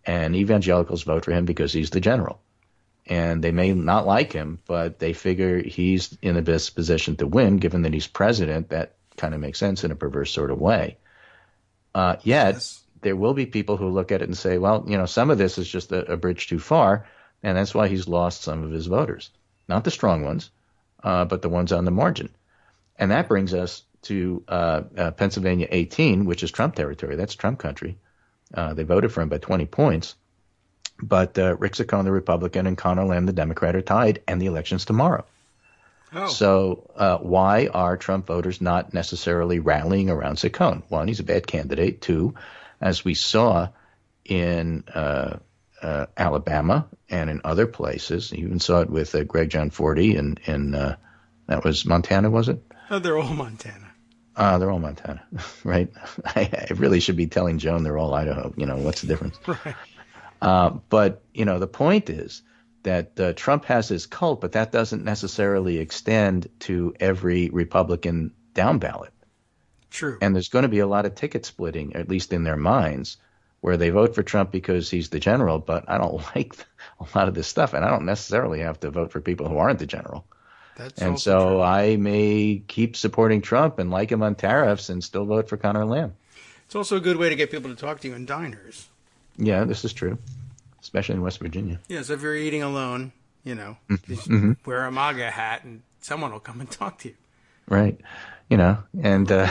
and evangelicals vote for him because he's the general. And they may not like him, but they figure he's in the best position to win, given that he's president. That kind of makes sense in a perverse sort of way. Yet, there will be people who look at it and say, well, you know, some of this is just a bridge too far, and that's why he's lost some of his voters. Not the strong ones, but the ones on the margin. And that brings us to Pennsylvania 18, which is Trump territory. That's Trump country. They voted for him by 20 points. But Rick Saccone, the Republican, and Conor Lamb, the Democrat, are tied, and the election's tomorrow. Oh. So why are Trump voters not necessarily rallying around Saccone? One, he's a bad candidate. Two, as we saw in Alabama and in other places, you even saw it with Greg Gianforte in that was Montana, was it? Oh, they're all Montana. They're all Montana, right? I really should be telling Joan they're all Idaho. You know, what's the difference? Right. But, you know, the point is that Trump has his cult, but that doesn't necessarily extend to every Republican down ballot. True. And there's going to be a lot of ticket splitting, at least in their minds, where they vote for Trump because he's the general, but I don't like a lot of this stuff, and I don't necessarily have to vote for people who aren't the general. And so true. I may keep supporting Trump and like him on tariffs and still vote for Conor Lamb. It's also a good way to get people to talk to you in diners. Yeah, this is true. especially in West Virginia. Yeah, so if you're eating alone, just wear a MAGA hat and someone will come and talk to you. Right. And there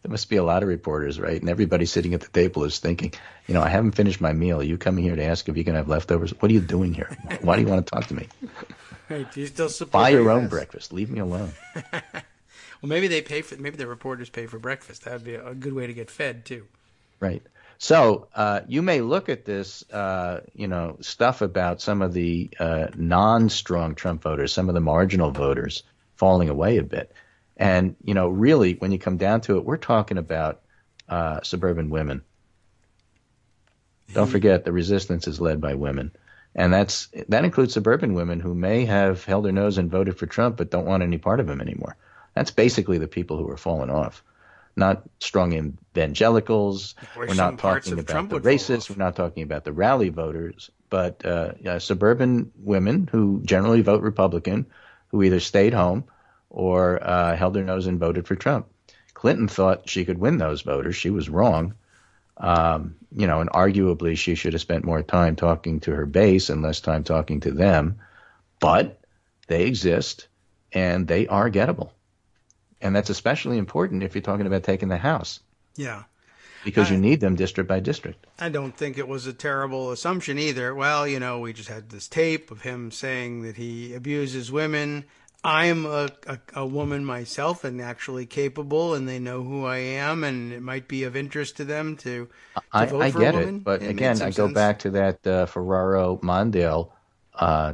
must be a lot of reporters, right? And everybody sitting at the table is thinking, I haven't finished my meal. You coming here to ask if you can have leftovers? What are you doing here? Why do you want to talk to me? Hey, do you still support Buy your own breakfast. Leave me alone. Well, maybe the reporters pay for breakfast. That would be a good way to get fed, too. Right. So you may look at this, stuff about some of the non-strong Trump voters, some of the marginal voters falling away a bit. And, really, when you come down to it, we're talking about suburban women. Don't forget, the resistance is led by women. And that includes suburban women who may have held their nose and voted for Trump but don't want any part of him anymore. That's basically the people who are falling off. Not strong evangelicals. We're not talking about the racists. We're not talking about the rally voters. But suburban women who generally vote Republican, who either stayed home or held their nose and voted for Trump. Clinton thought she could win those voters. She was wrong. And arguably she should have spent more time talking to her base and less time talking to them. But they exist, and they are gettable. And that's especially important if you're talking about taking the House. Yeah. Because you need them district by district. I don't think it was a terrible assumption either. Well, we just had this tape of him saying that he abuses women. I'm a woman myself and actually capable, and they know who I am, and it might be of interest to them to vote for a woman. I get it, but again, I go back to that Ferraro Mondale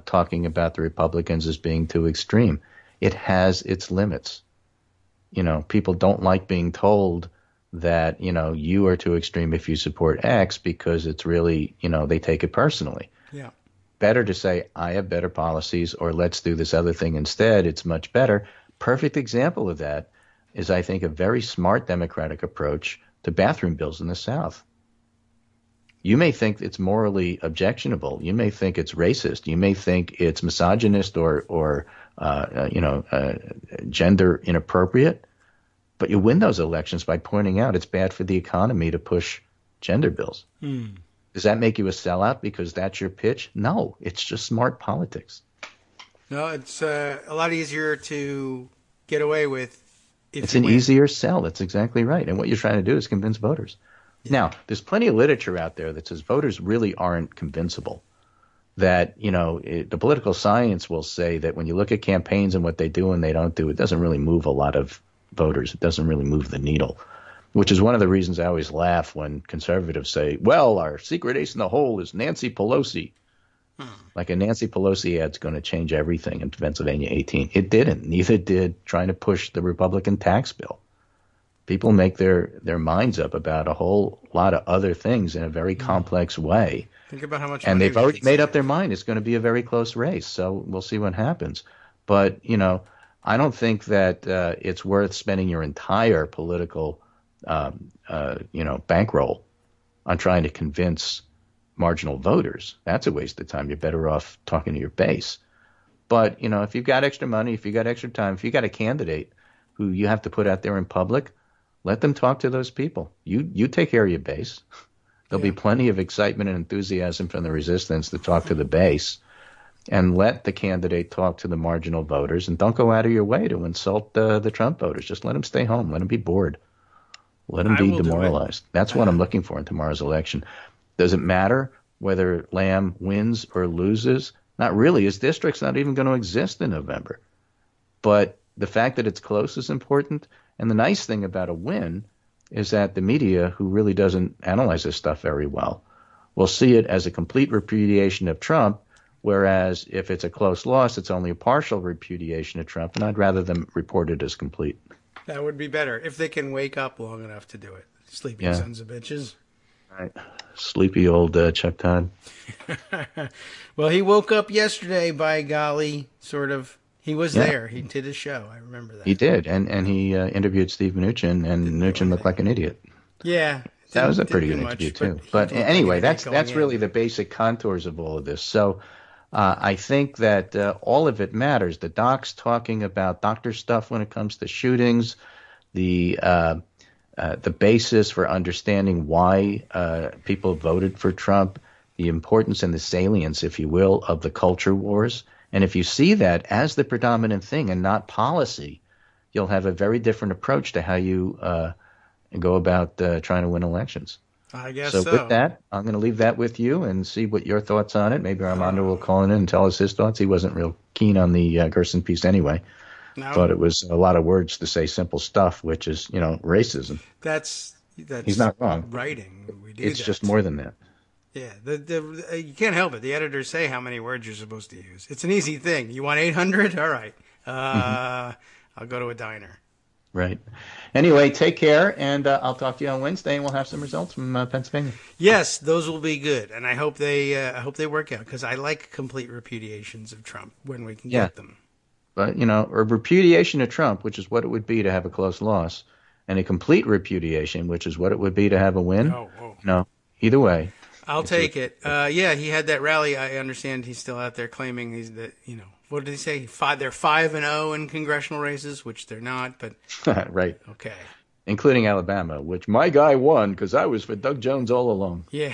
talking about the Republicans as being too extreme. It has its limits. People don't like being told that, you are too extreme if you support X because it's really, they take it personally. Yeah. Better to say, I have better policies, or let's do this other thing instead. It's much better. Perfect example of that is, I think, a very smart Democratic approach to bathroom bills in the South. You may think it's morally objectionable. You may think it's racist. You may think it's misogynist or gender inappropriate. But you win those elections by pointing out it's bad for the economy to push gender bills. Does that make you a sellout because that's your pitch? No, it's just smart politics. No, it's a lot easier to get away with. It's an easier sell. That's exactly right. And what you're trying to do is convince voters. Yeah. Now, there's plenty of literature out there that says voters really aren't convincible. That, the political science will say that when you look at campaigns and what they do and they don't do, it doesn't really move a lot of voters. It doesn't really move the needle, which is one of the reasons I always laugh when conservatives say, well, our secret ace in the hole is Nancy Pelosi. Like a Nancy Pelosi ad's going to change everything in Pennsylvania 18. It didn't. Neither did trying to push the Republican tax bill. People make their minds up about a whole lot of other things in a very complex way. Think about how much and they've already made up their mind. It's going to be a very close race. So we'll see what happens. But, I don't think that it's worth spending your entire political, bankroll on trying to convince marginal voters. That's a waste of time. You're better off talking to your base. But, if you've got extra money, if you've got extra time, if you've got a candidate who you have to put out there in public, let them talk to those people. You take care of your base. There'll be plenty of excitement and enthusiasm from the resistance to talk to the base. And let the candidate talk to the marginal voters, and don't go out of your way to insult the Trump voters. Just let them stay home. Let them be bored. Let them be demoralized. That's what I'm looking for in tomorrow's election. Does it matter whether Lamb wins or loses? Not really. His district's not even going to exist in November. But the fact that it's close is important. And the nice thing about a win is that the media, who really doesn't analyze this stuff very well, will see it as a complete repudiation of Trump. Whereas if it's a close loss, it's only a partial repudiation of Trump, and I'd rather them report it as complete. That would be better, if they can wake up long enough to do it. Sleeping sons of bitches. Right. Sleepy old Chuck Todd. Well, he woke up yesterday, by golly, sort of. He was there. He did a show. I remember that. He did, and he interviewed Steve Mnuchin, and Mnuchin looked like an idiot. Yeah. That was a pretty good interview, too. But anyway, that's really the basic contours of all of this. So I think that all of it matters. The docs talking about doctor stuff when it comes to shootings, the basis for understanding why people voted for Trump, the importance and the salience, if you will, of the culture wars. And if you see that as the predominant thing and not policy, you'll have a very different approach to how you go about trying to win elections. I guess so. With that, I'm going to leave that with you and see what your thoughts on it. Maybe Armando will call in and tell us his thoughts. He wasn't real keen on the Gerson piece anyway. No. Thought it was a lot of words to say simple stuff, which is, racism. That's he's not wrong. Writing. It's just more than that. Yeah, you can't help it. The editors say how many words you're supposed to use. It's an easy thing. You want 800? All right. I'll go to a diner. Right. Anyway, take care, and I'll talk to you on Wednesday, and we'll have some results from Pennsylvania. Yes, those will be good, and I hope they work out, because I like complete repudiations of Trump when we can get them. But, a repudiation of Trump, which is what it would be to have a close loss, and a complete repudiation, which is what it would be to have a win. No, either way. I'll take it. Yeah, he had that rally. I understand he's still out there claiming what did he say? They're 5-0 in congressional races, which they're not. But right. Okay. Including Alabama, which my guy won because I was for Doug Jones all along. Yeah,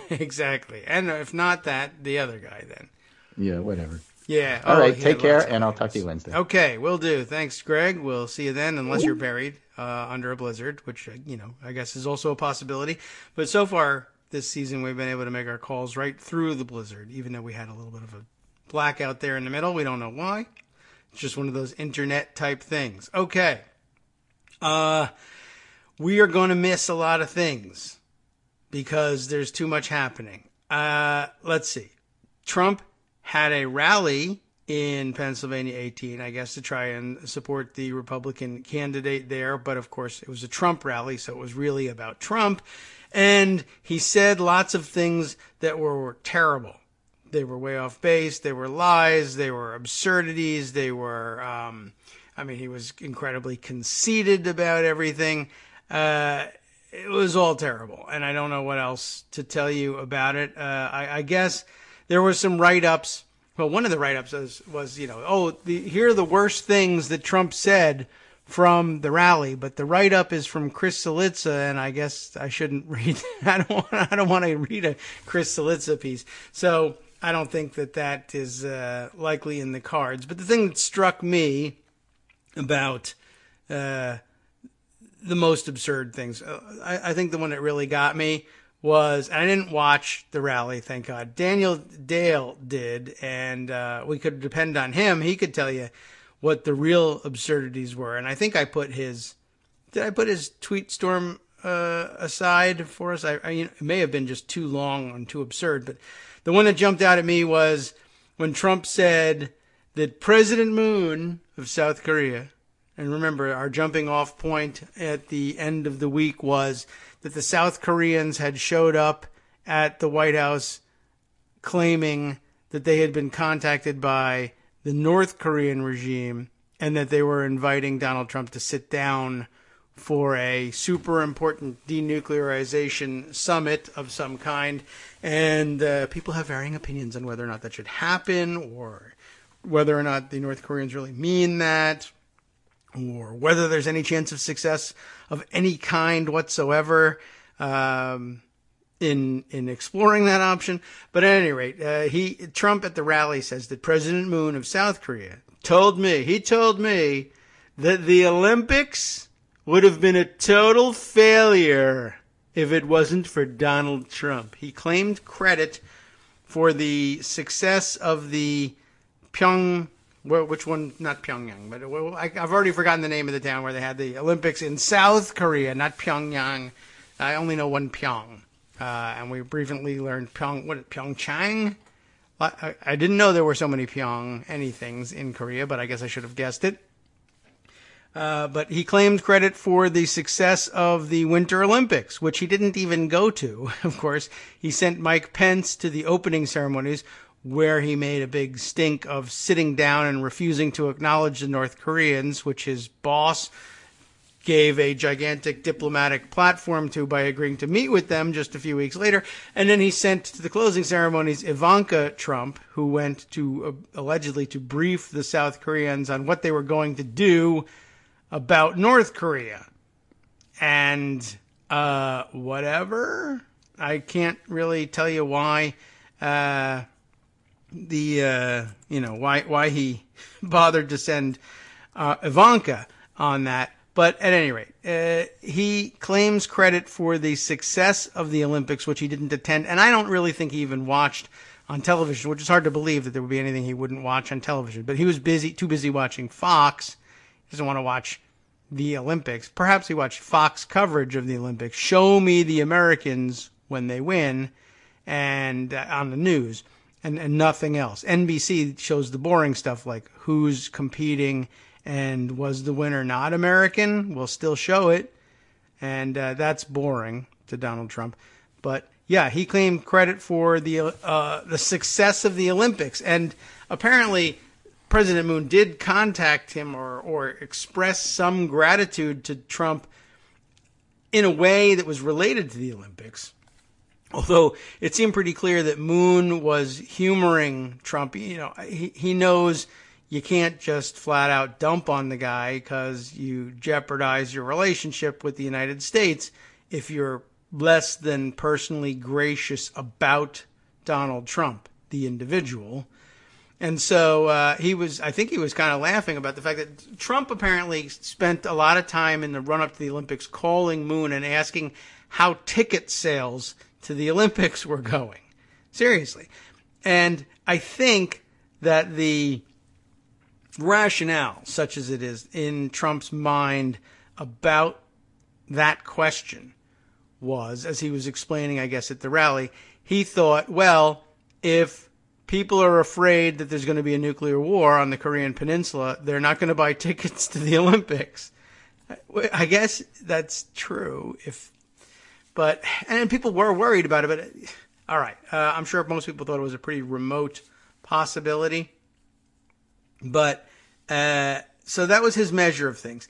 exactly. And if not that, the other guy then. Yeah, whatever. Yeah. All right. Take care, and I'll talk to you Wednesday. Okay, will do. Thanks, Greg. We'll see you then, unless you're buried under a blizzard, which I guess is also a possibility. But so far this season, we've been able to make our calls right through the blizzard, even though we had a little bit of a blackout there in the middle. We don't know why. It's just one of those internet type things. Okay. We are going to miss a lot of things because there's too much happening. Let's see. Trump had a rally in Pennsylvania 18, I guess, to try and support the Republican candidate there. But of course, it was a Trump rally, so it was really about Trump. And he said lots of things that were terrible. They were way off base. They were lies. They were absurdities. They were, he was incredibly conceited about everything. It was all terrible. And I don't know what else to tell you about it. I guess there were some write-ups. Well, one of the write-ups was here are the worst things that Trump said from the rally, but the write-up is from Chris Cillizza, and I guess I shouldn't read. I don't want to read a Chris Cillizza piece, so I don't think that is likely in the cards. But the thing that struck me about the most absurd things, I think the one that really got me was, and I didn't watch the rally, thank God. Daniel Dale did, and we could depend on him. He could tell you what the real absurdities were. And I think I put his tweet storm aside for us. It may have been just too long and too absurd, but the one that jumped out at me was when Trump said that President Moon of South Korea, and remember our jumping off point at the end of the week was that the South Koreans had showed up at the White House claiming that they had been contacted by the North Korean regime and that they were inviting Donald Trump to sit down for a super important denuclearization summit of some kind. And people have varying opinions on whether or not that should happen, or whether or not the North Koreans really mean that, or whether there's any chance of success of any kind whatsoever in exploring that option. But at any rate, Trump at the rally says that President Moon of South Korea told me that the Olympics would have been a total failure if it wasn't for Donald Trump. He claimed credit for the success of the which one? Not Pyongyang, but I've already forgotten the name of the town where they had the Olympics in South Korea, not Pyongyang. I only know one Pyong. And we briefly learned Pyeongchang? I didn't know there were so many Pyong anythings in Korea, but I guess I should have guessed it. But he claimed credit for the success of the Winter Olympics, which he didn't even go to. Of course, he sent Mike Pence to the opening ceremonies, where he made a big stink of sitting down and refusing to acknowledge the North Koreans, which his boss gave a gigantic diplomatic platform to by agreeing to meet with them just a few weeks later. And then he sent to the closing ceremonies Ivanka Trump, who went to allegedly to brief the South Koreans on what they were going to do about North Korea. And whatever. I can't really tell you why why he bothered to send Ivanka on that. But at any rate, he claims credit for the success of the Olympics, which he didn't attend. And I don't really think he even watched on television, which is hard to believe that there would be anything he wouldn't watch on television. But he was too busy watching Fox. He doesn't want to watch the Olympics. Perhaps he watched Fox coverage of the Olympics. Show me the Americans when they win, and on the news, and nothing else. NBC shows the boring stuff like who's competing and was the winner not American. We'll still show it, and that's boring to Donald Trump. But yeah, he claimed credit for the success of the Olympics, and apparently President Moon did contact him or express some gratitude to Trump in a way that was related to the Olympics. Although it seemed pretty clear that Moon was humoring Trump. He knows you can't just flat out dump on the guy because you jeopardize your relationship with the United States if you're less than personally gracious about Donald Trump, the individual. And so I think he was kind of laughing about the fact that Trump apparently spent a lot of time in the run-up to the Olympics calling Moon and asking how ticket sales to the Olympics were going. Seriously. And I think that the rationale, such as it is in Trump's mind about that question was, as he was explaining, I guess, at the rally, he thought, well, if people are afraid that there's going to be a nuclear war on the Korean Peninsula, they're not going to buy tickets to the Olympics. I guess that's true. And people were worried about it. But all right, I'm sure most people thought it was a pretty remote possibility. But so that was his measure of things.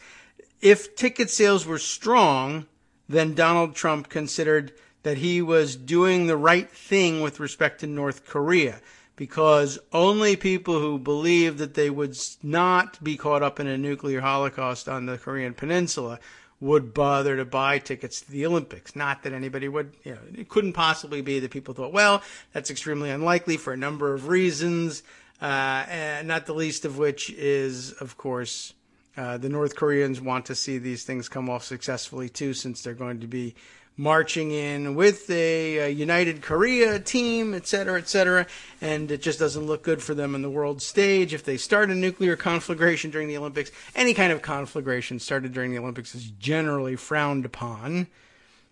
If ticket sales were strong, then Donald Trump considered that he was doing the right thing with respect to North Korea, because only people who believed that they would not be caught up in a nuclear holocaust on the Korean Peninsula would bother to buy tickets to the Olympics. Not that anybody would, it couldn't possibly be that people thought, well, that's extremely unlikely for a number of reasons, and not the least of which is, of course, the North Koreans want to see these things come off successfully too, since they're going to be marching in with a United Korea team, et cetera, and it just doesn't look good for them on the world stage if they start a nuclear conflagration during the Olympics. Any kind of conflagration started during the Olympics is generally frowned upon,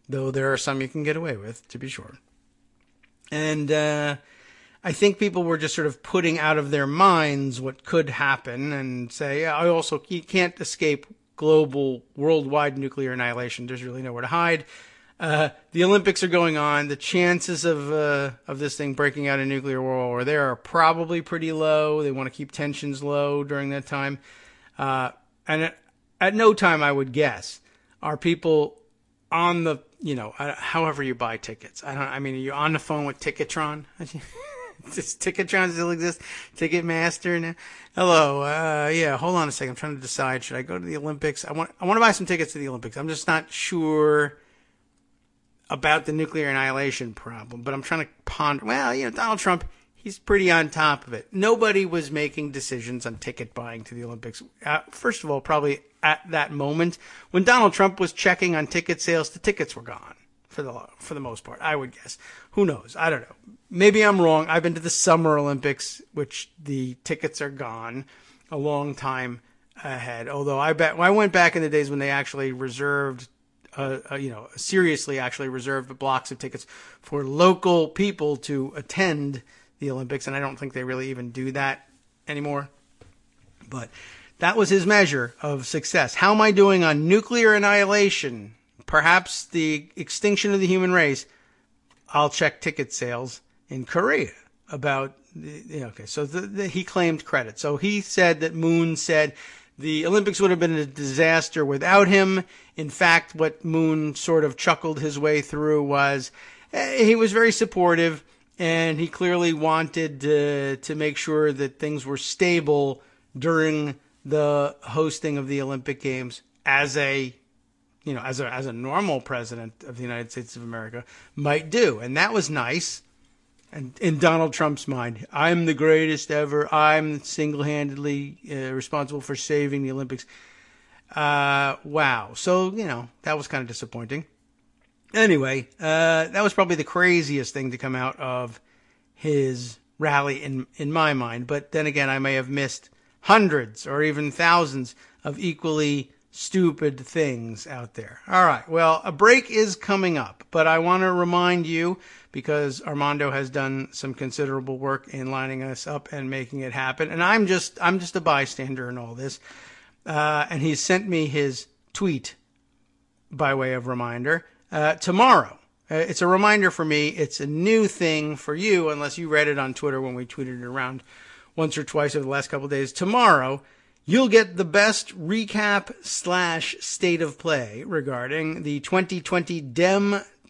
though there are some you can get away with, to be sure. And I think people were just sort of putting out of their minds what could happen and say, you can't escape global, worldwide nuclear annihilation. There's really nowhere to hide. The Olympics are going on. The chances of this thing breaking out a nuclear war there are probably pretty low. They want to keep tensions low during that time. And at no time, I would guess, are people on the, however you buy tickets. Are you on the phone with Ticketron? Does Ticketron still exist? Ticketmaster now? Hello. Hold on a second. I'm trying to decide. Should I go to the Olympics? I want to buy some tickets to the Olympics. I'm just not sure about the nuclear annihilation problem, but I'm trying to ponder. Well, Donald Trump, he's pretty on top of it. Nobody was making decisions on ticket buying to the Olympics. First of all, probably at that moment when Donald Trump was checking on ticket sales, the tickets were gone for the most part, I would guess. Who knows? I don't know. Maybe I'm wrong. I've been to the Summer Olympics, which the tickets are gone a long time ahead. Although I went back in the days when they actually reserved seriously actually reserved blocks of tickets for local people to attend the Olympics, and I don't think they really even do that anymore. But that was his measure of success. How am I doing on nuclear annihilation? Perhaps the extinction of the human race. I'll check ticket sales in Korea about so he claimed credit. So he said that Moon said the Olympics would have been a disaster without him. In fact, what Moon sort of chuckled his way through was he was very supportive, and he clearly wanted to make sure that things were stable during the hosting of the Olympic Games as a as a normal president of the United States of America might do. And that was nice. And in Donald Trump's mind, I'm the greatest ever. I'm single-handedly responsible for saving the Olympics. Wow. So, that was kind of disappointing. Anyway, that was probably the craziest thing to come out of his rally in my mind. But then again, I may have missed hundreds or even thousands of equally stupid things out there. All right. Well, a break is coming up, but I want to remind you, because Armando has done some considerable work in lining us up and making it happen. And I'm just a bystander in all this. And he sent me his tweet by way of reminder. Tomorrow, it's a reminder for me. It's a new thing for you, unless you read it on Twitter when we tweeted it around once or twice over the last couple of days. Tomorrow, you'll get the best recap / state of play regarding the 2020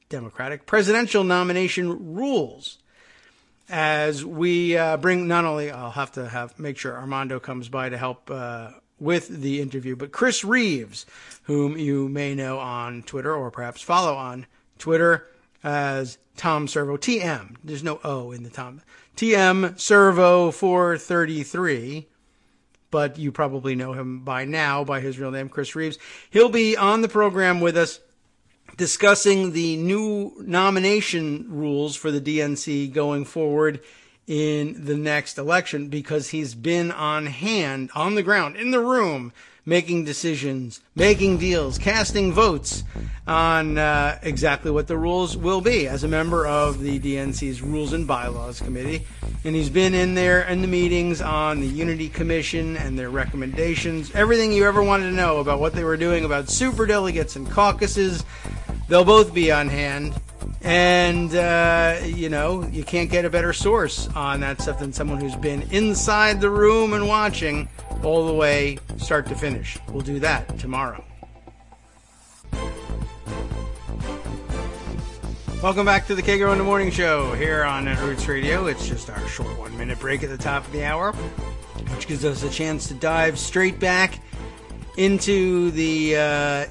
Democratic presidential nomination rules. As we bring, not only I'll have to make sure Armando comes by to help with the interview, but Chris Reeves, whom you may know on Twitter or perhaps follow on Twitter as Tom Servo, TM. There's no O in the Tom. TM Servo 433, but you probably know him by now by his real name, Chris Reeves. He'll be on the program with us discussing the new nomination rules for the DNC going forward in the next election, because he's been on hand, on the ground, in the room, making decisions, making deals, casting votes on exactly what the rules will be as a member of the DNC's Rules and Bylaws Committee. And he's been in there in the meetings on the Unity Commission and their recommendations, everything you ever wanted to know about what they were doing about superdelegates and caucuses. They'll both be on hand. And, you can't get a better source on that stuff than someone who's been inside the room and watching all the way start to finish. We'll do that tomorrow. Welcome back to the Kagro in the Morning Show here on Netroots Radio. It's just our short 1-minute break at the top of the hour, which gives us a chance to dive straight back into the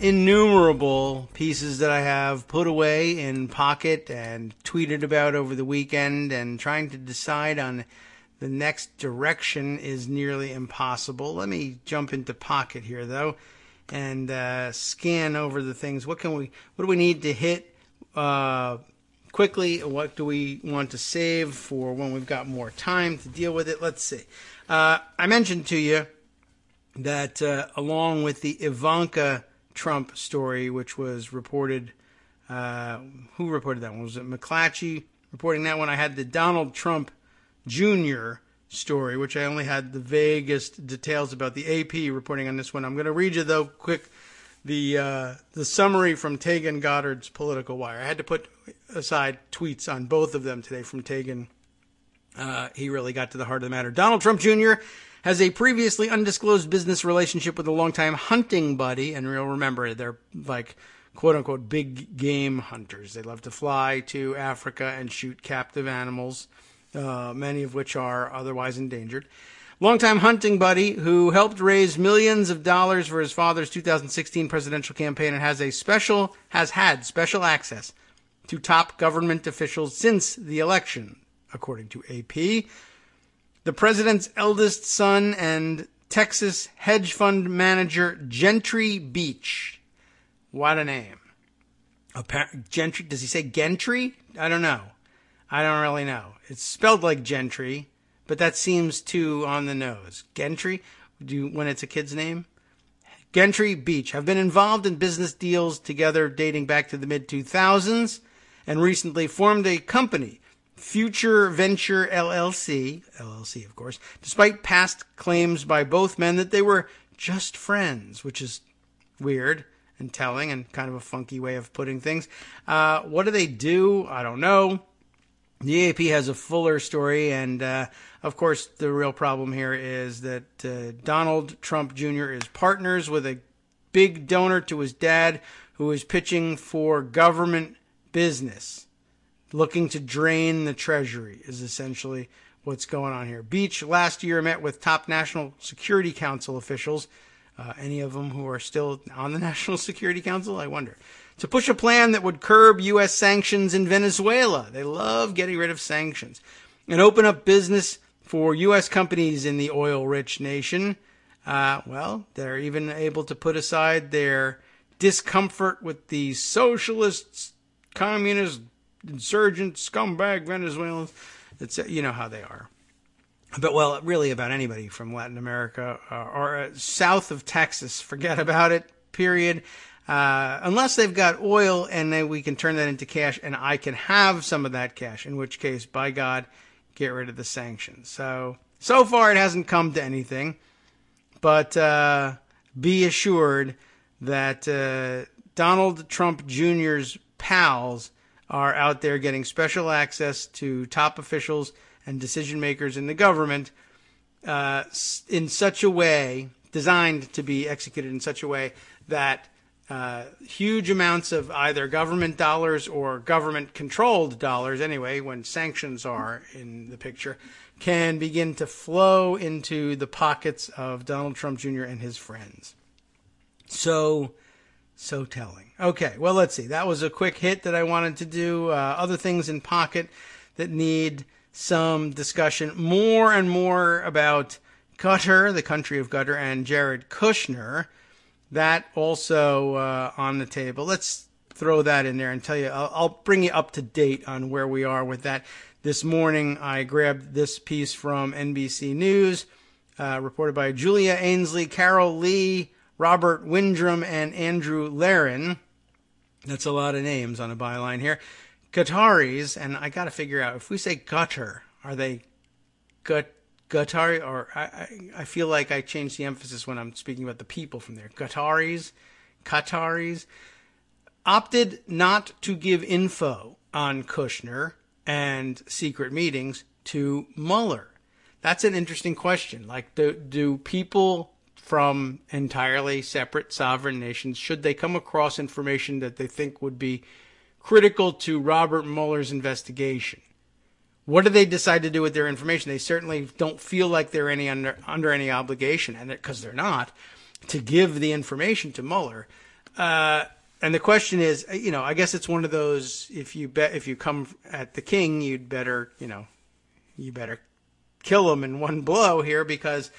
innumerable pieces that I have put away in Pocket and tweeted about over the weekend, and trying to decide on the next direction is nearly impossible. Let me jump into Pocket here, though, and scan over the things. What do we need to hit quickly? What do we want to save for when we've got more time to deal with it? Let's see. I mentioned to you that along with the Ivanka Trump story, which was reported, who reported that one? Was it McClatchy reporting that one? I had the Donald Trump Jr. story, which I only had the vaguest details about. The AP reporting on this one. I'm going to read you, though, quick, the summary from Tegan Goddard's Political Wire. I had to put aside tweets on both of them today from Tegan. He really got to the heart of the matter. Donald Trump Jr. has a previously undisclosed business relationship with a longtime hunting buddy, and you'll remember they're like quote-unquote big game hunters. They love to fly to Africa and shoot captive animals, many of which are otherwise endangered. Longtime hunting buddy who helped raise millions of dollars for his father's 2016 presidential campaign and has had special access to top government officials since the election, according to AP. The president's eldest son and Texas hedge fund manager Gentry Beach. What a name. Gentry, does he say Gentry? I don't know. I don't really know. It's spelled like Gentry, but that seems too on the nose. Gentry, when it's a kid's name? Gentry Beach have been involved in business deals together dating back to the mid-2000s and recently formed a company, Future Venture LLC, of course, despite past claims by both men that they were just friends, which is weird and telling and kind of a funky way of putting things. What do they do? I don't know. The AP has a fuller story, and of course the real problem here is that Donald Trump Jr. is partners with a big donor to his dad who is pitching for government business. Looking to drain the treasury is essentially what's going on here. Beach last year met with top National Security Council officials Any of them who are still on the National Security Council, I wonder. To push a plan that would curb U.S. sanctions in Venezuela. They love getting rid of sanctions. And open up business for U.S. companies in the oil-rich nation. They're even able to put aside their discomfort with the socialists, communist, insurgent, scumbag Venezuelans. You know how they are. But, well, really about anybody from Latin America or south of Texas. Forget about it, period. Unless they've got oil and then we can turn that into cash and I can have some of that cash, in which case, by God, get rid of the sanctions. So far it hasn't come to anything. But be assured that Donald Trump Jr.'s pals are out there getting special access to top officials and decision makers in the government in such a way, designed to be executed in such a way that huge amounts of either government dollars or government-controlled dollars, anyway, when sanctions are in the picture, can begin to flow into the pockets of Donald Trump Jr. and his friends. So telling. Okay, well, let's see. That was a quick hit that I wanted to do. Other things in pocket that need some discussion. More and more about Qatar, the country of Qatar, and Jared Kushner. That also on the table. Let's throw that in there and tell you. I'll bring you up to date on where we are with that. This morning, I grabbed this piece from NBC News, reported by Julia Ainsley, Carol Lee, Robert Windrum, and Andrew Laren. That's a lot of names on a byline here. Qataris, and I got to figure out, if we say Qatar, are they Qatari, or I feel like I change the emphasis when I'm speaking about the people from there. Qataris, opted not to give info on Kushner and secret meetings to Mueller. That's an interesting question. Like, do people from entirely separate sovereign nations, should they come across information that they think would be critical to Robert Mueller's investigation, what do they decide to do with their information? They certainly don't feel like they're under any obligation, and because they're not, to give the information to Mueller. And the question is, I guess it's one of those, if you come at the king, you better kill him in one blow here, because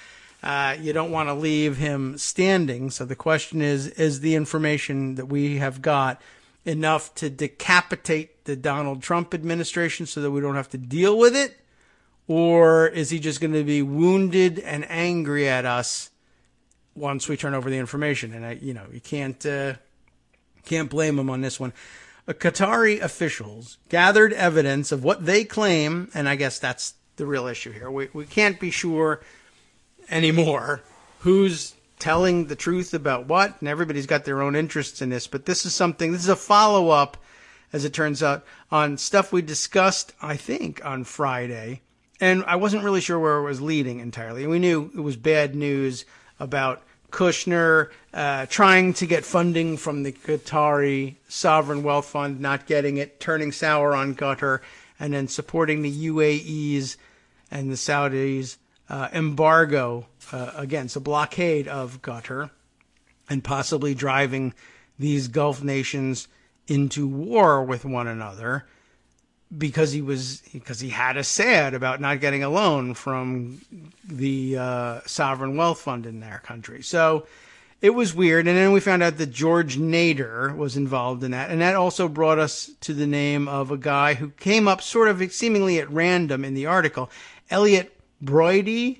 you don't want to leave him standing. So the question is the information that we have got enough to decapitate the Donald Trump administration so that we don't have to deal with it? Or is he just going to be wounded and angry at us once we turn over the information? And you can't blame him on this one. Qatari officials gathered evidence of what they claim, and I guess that's the real issue here. We can't be sure anymore who's telling the truth about what, and everybody's got their own interests in this. But this is a follow-up, as it turns out, on stuff we discussed, I think, on Friday. And I wasn't really sure where it was leading entirely. We knew it was bad news about Kushner trying to get funding from the Qatari Sovereign Wealth Fund, not getting it, turning sour on Qatar, and then supporting the UAE's and the Saudis' embargo against a blockade of Qatar, and possibly driving these Gulf nations into war with one another because he had a sad about not getting a loan from the Sovereign Wealth Fund in their country. So it was weird. And then we found out that George Nader was involved in that. And that also brought us to the name of a guy who came up sort of seemingly at random in the article, Elliot Broidy.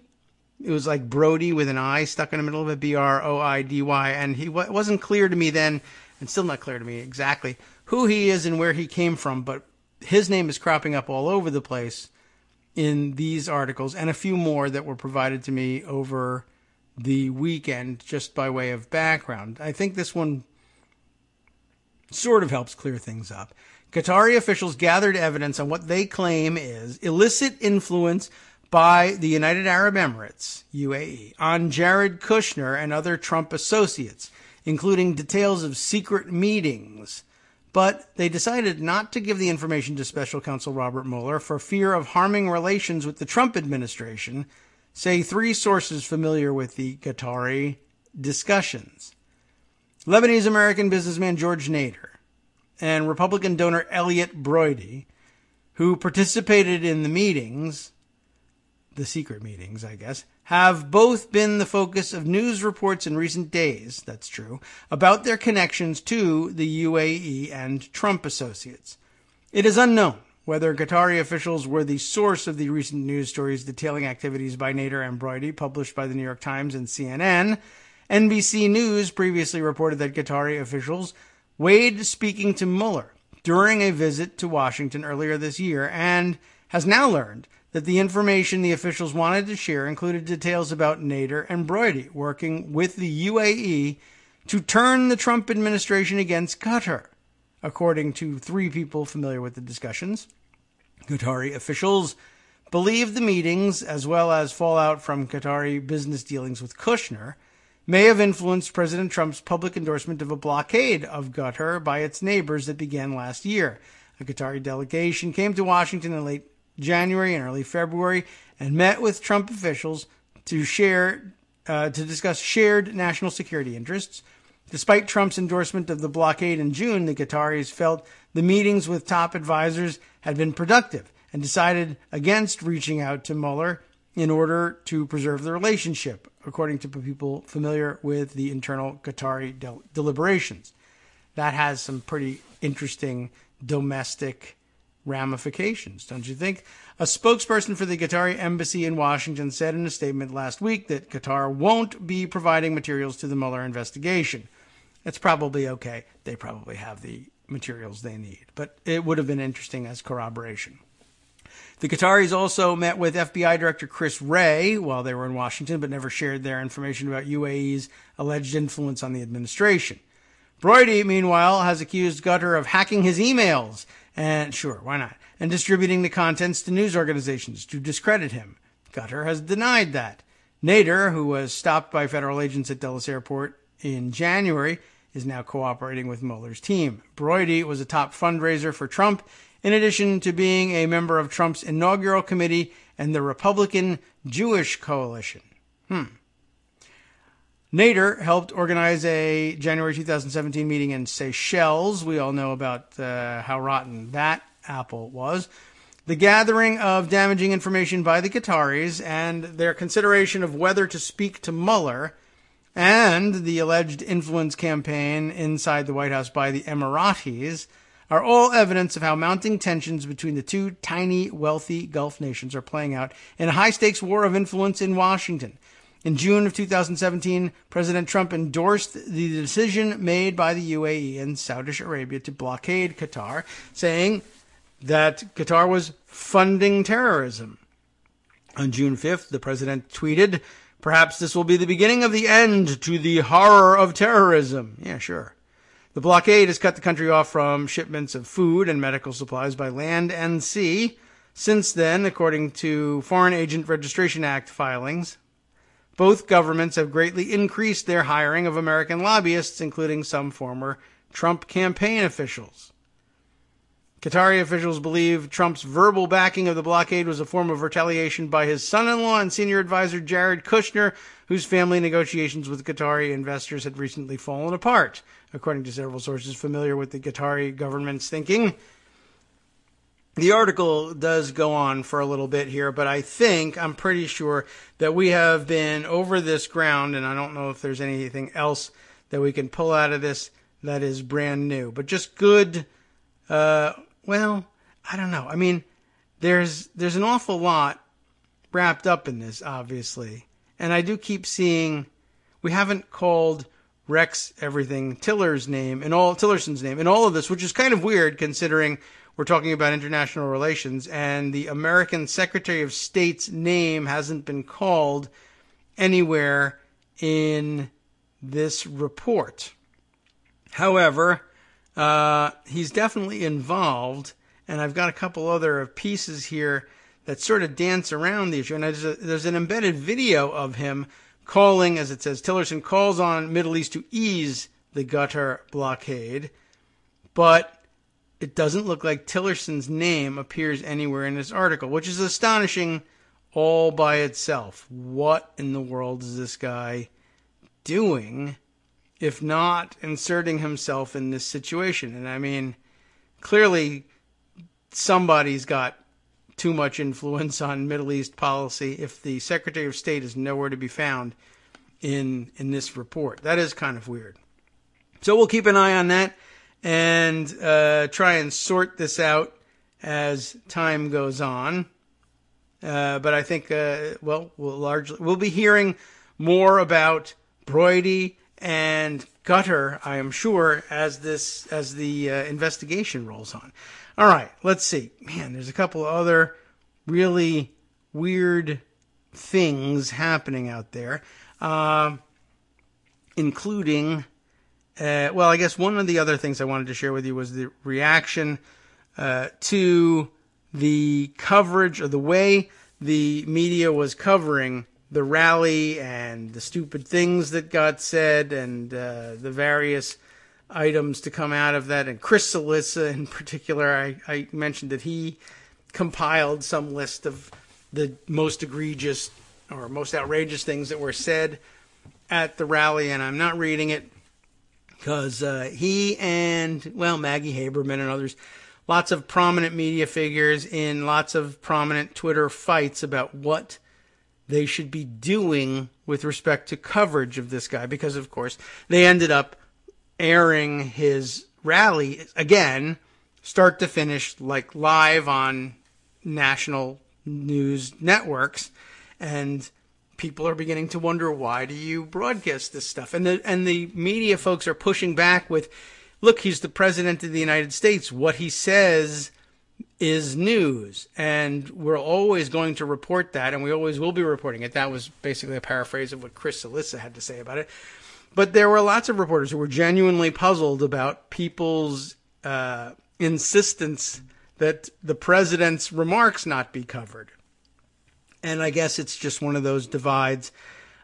It was like Brody with an I stuck in the middle of it, Broidy. And he wasn't clear to me then, and still not clear to me exactly who he is and where he came from. But his name is cropping up all over the place in these articles and a few more that were provided to me over the weekend, just by way of background. I think this one sort of helps clear things up. Qatari officials gathered evidence on what they claim is illicit influence by the United Arab Emirates, UAE, on Jared Kushner and other Trump associates, including details of secret meetings. But they decided not to give the information to Special Counsel Robert Mueller for fear of harming relations with the Trump administration, say three sources familiar with the Qatari discussions. Lebanese-American businessman George Nader and Republican donor Elliot Broidy, who participated in the meetings, the secret meetings, I guess, have both been the focus of news reports in recent days, that's true, about their connections to the UAE and Trump associates. It is unknown whether Qatari officials were the source of the recent news stories detailing activities by Nader and Broidy published by the New York Times and CNN. NBC News previously reported that Qatari officials weighed speaking to Mueller during a visit to Washington earlier this year and has now learned that the information the officials wanted to share included details about Nader and Broidy working with the UAE to turn the Trump administration against Qatar, according to three people familiar with the discussions. Qatari officials believe the meetings, as well as fallout from Qatari business dealings with Kushner, may have influenced President Trump's public endorsement of a blockade of Qatar by its neighbors that began last year. A Qatari delegation came to Washington in late January and early February and met with Trump officials to discuss shared national security interests. Despite Trump's endorsement of the blockade in June, the Qataris felt the meetings with top advisors had been productive and decided against reaching out to Mueller in order to preserve the relationship, according to people familiar with the internal Qatari deliberations. That has some pretty interesting domestic ramifications, don't you think? A spokesperson for the Qatari embassy in Washington said in a statement last week that Qatar won't be providing materials to the Mueller investigation. That's probably okay. They probably have the materials they need, but it would have been interesting as corroboration. The Qataris also met with FBI Director Chris Wray while they were in Washington, but never shared their information about UAE's alleged influence on the administration. Broidy, meanwhile, has accused Qatar of hacking his emails, and sure, why not, and distributing the contents to news organizations to discredit him. Qatar has denied that. Nader, who was stopped by federal agents at Dulles Airport in January, is now cooperating with Mueller's team. Broidy was a top fundraiser for Trump, in addition to being a member of Trump's inaugural committee and the Republican Jewish Coalition. Nader helped organize a January 2017 meeting in Seychelles. We all know about how rotten that apple was. The gathering of damaging information by the Qataris and their consideration of whether to speak to Mueller and the alleged influence campaign inside the White House by the Emiratis are all evidence of how mounting tensions between the two tiny, wealthy Gulf nations are playing out in a high-stakes war of influence in Washington. In June of 2017, President Trump endorsed the decision made by the UAE and Saudi Arabia to blockade Qatar, saying that Qatar was funding terrorism. On June 5th, the president tweeted, "Perhaps this will be the beginning of the end to the horror of terrorism." Yeah, sure. The blockade has cut the country off from shipments of food and medical supplies by land and sea. Since then, according to Foreign Agent Registration Act filings, both governments have greatly increased their hiring of American lobbyists, including some former Trump campaign officials. Qatari officials believe Trump's verbal backing of the blockade was a form of retaliation by his son-in-law and senior advisor Jared Kushner, whose family negotiations with Qatari investors had recently fallen apart, according to several sources familiar with the Qatari government's thinking. The article does go on for a little bit here, but I'm pretty sure that we have been over this ground, and I don't know if there's anything else that we can pull out of this that is brand new. But just good, I don't know. I mean, there's an awful lot wrapped up in this, obviously. And I do keep seeing, we haven't called Rex everything Tillerson's name in all of this, which is kind of weird considering we're talking about international relations, and the American Secretary of State's name hasn't been called anywhere in this report. However, he's definitely involved, and I've got a couple other pieces here that sort of dance around the issue. And there's an embedded video of him calling, as it says, Tillerson calls on Middle East to ease the Qatar blockade, but it doesn't look like Tillerson's name appears anywhere in this article, which is astonishing all by itself. What in the world is this guy doing if not inserting himself in this situation? And I mean, clearly somebody's got too much influence on Middle East policy if the Secretary of State is nowhere to be found in this report. That is kind of weird. So we'll keep an eye on that and try and sort this out as time goes on. But I think, we'll be hearing more about Brody and Gutter, I am sure, as the investigation rolls on. All right, let's see. Man, there's a couple of other really weird things happening out there, including, I guess one of the other things I wanted to share with you was the reaction to the coverage, or the way the media was covering the rally and the stupid things that got said and the various items to come out of that. And Chris Salissa in particular, I mentioned that he compiled some list of the most egregious or most outrageous things that were said at the rally, and I'm not reading it because he and, Maggie Haberman and others, lots of prominent media figures in lots of prominent Twitter fights about what they should be doing with respect to coverage of this guy, because, of course, they ended up airing his rally again, start to finish, like live on national news networks, and people are beginning to wonder, why do you broadcast this stuff? And the media folks are pushing back with, look, he's the president of the United States. What he says is news, and we're always going to report that, and we always will be reporting it. That was basically a paraphrase of what Chris Salissa had to say about it. But there were lots of reporters who were genuinely puzzled about people's insistence that the president's remarks not be covered. And I guess it's just one of those divides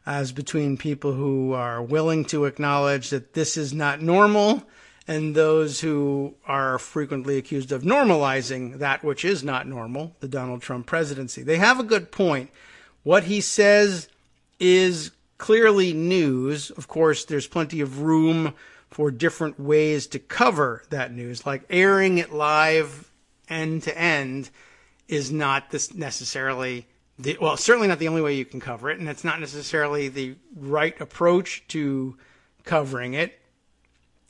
as between people who are willing to acknowledge that this is not normal and those who are frequently accused of normalizing that which is not normal, the Donald Trump presidency. They have a good point. What he says is clearly news. Of course, there's plenty of room for different ways to cover that news, like airing it live end to end is not necessarily certainly not the only way you can cover it, and it's not necessarily the right approach to covering it.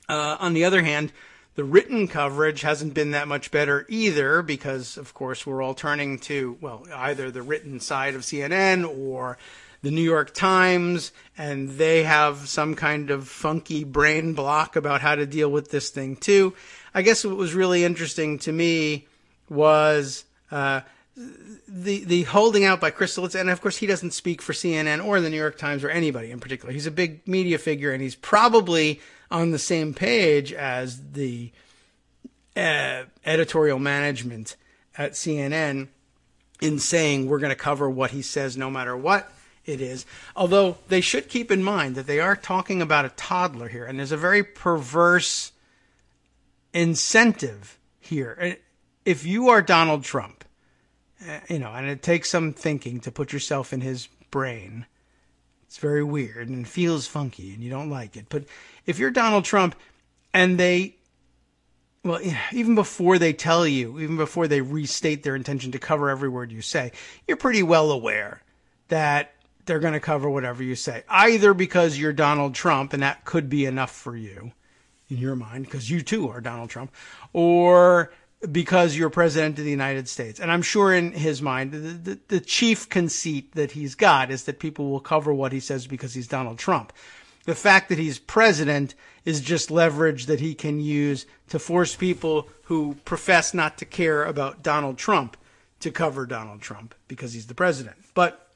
On the other hand, the written coverage hasn't been that much better either, because, of course, we're all turning to, either the written side of CNN or the New York Times, and they have some kind of funky brain block about how to deal with this thing, too. I guess what was really interesting to me was the holding out by Chris Salissa, and of course he doesn't speak for CNN or the New York Times or anybody in particular. He's a big media figure, and he's probably on the same page as the editorial management at CNN in saying we're going to cover what he says no matter what it is. Although they should keep in mind that they are talking about a toddler here, and there's a very perverse incentive here. If you are Donald Trump, and it takes some thinking to put yourself in his brain. It's very weird and it feels funky and you don't like it. But if you're Donald Trump and even before they tell you, even before they restate their intention to cover every word you say, you're pretty well aware that they're going to cover whatever you say, either because you're Donald Trump and that could be enough for you in your mind because you too are Donald Trump, or because you're president of the United States. And I'm sure in his mind, the chief conceit that he's got is that people will cover what he says because he's Donald Trump. The fact that he's president is just leverage that he can use to force people who profess not to care about Donald Trump to cover Donald Trump because he's the president. But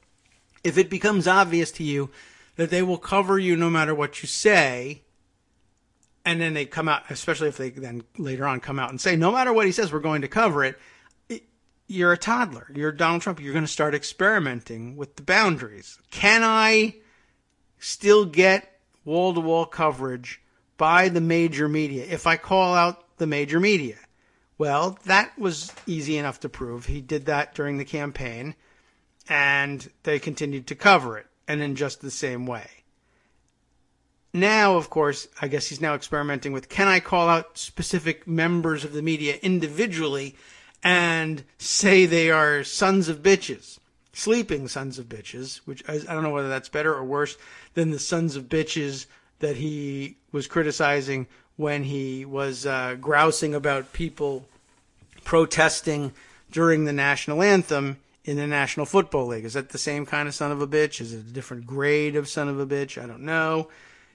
if it becomes obvious to you that they will cover you no matter what you say, and then they come out, especially if they then later on come out and say, no matter what he says, we're going to cover it, you're a toddler. You're Donald Trump. You're going to start experimenting with the boundaries. Can I still get wall-to-wall coverage by the major media if I call out the major media? Well, that was easy enough to prove. He did that during the campaign, and they continued to cover it, and in just the same way. now, of course, I guess he's now experimenting with, can I call out specific members of the media individually and say they are sons of bitches, sleeping sons of bitches, which I don't know whether that's better or worse than the sons of bitches that he was criticizing when he was grousing about people protesting during the national anthem in the National Football League. Is that the same kind of son of a bitch? Is it a different grade of son of a bitch? I don't know.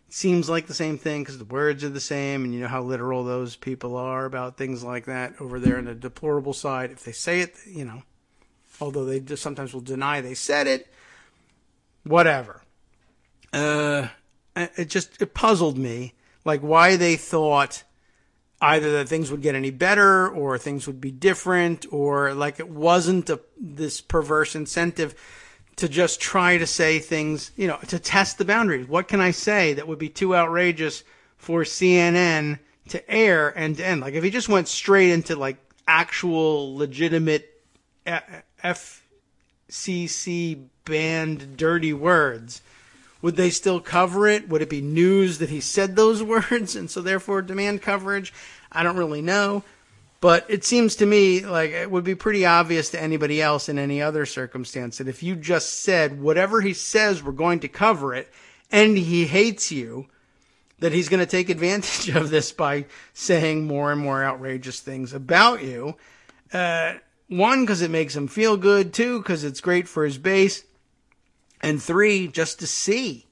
It seems like the same thing because the words are the same, and you know how literal those people are about things like that over there on the deplorable side. If they say it, you know, although they just sometimes will deny they said it, whatever. It puzzled me, like why they thought either that things would get any better or things would be different, or like it wasn't this perverse incentive to just try to say things, you know, to test the boundaries. What can I say that would be too outrageous for CNN to air end to end? Like if he just went straight into like actual legitimate FCC banned dirty words, would they still cover it? Would it be news that he said those words and so therefore demand coverage? I don't really know. But it seems to me like it would be pretty obvious to anybody else in any other circumstance that if you just said whatever he says, we're going to cover it, and he hates you, that he's going to take advantage of this by saying more and more outrageous things about you. One, because it makes him feel good. Two, because it's great for his base. And three, just to see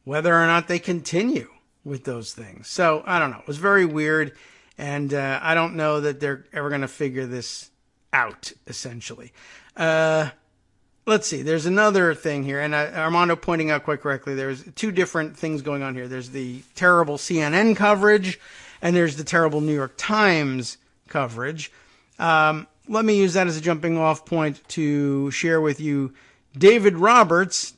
whether or not they continue with those things. So, I don't know. It was very weird. And I don't know that they're ever going to figure this out, essentially. Let's see. There's another thing here. And Armando pointing out quite correctly, there's two different things going on here. There's the terrible CNN coverage, and there's the terrible New York Times coverage. Let me use that as a jumping off point to share with you David Roberts,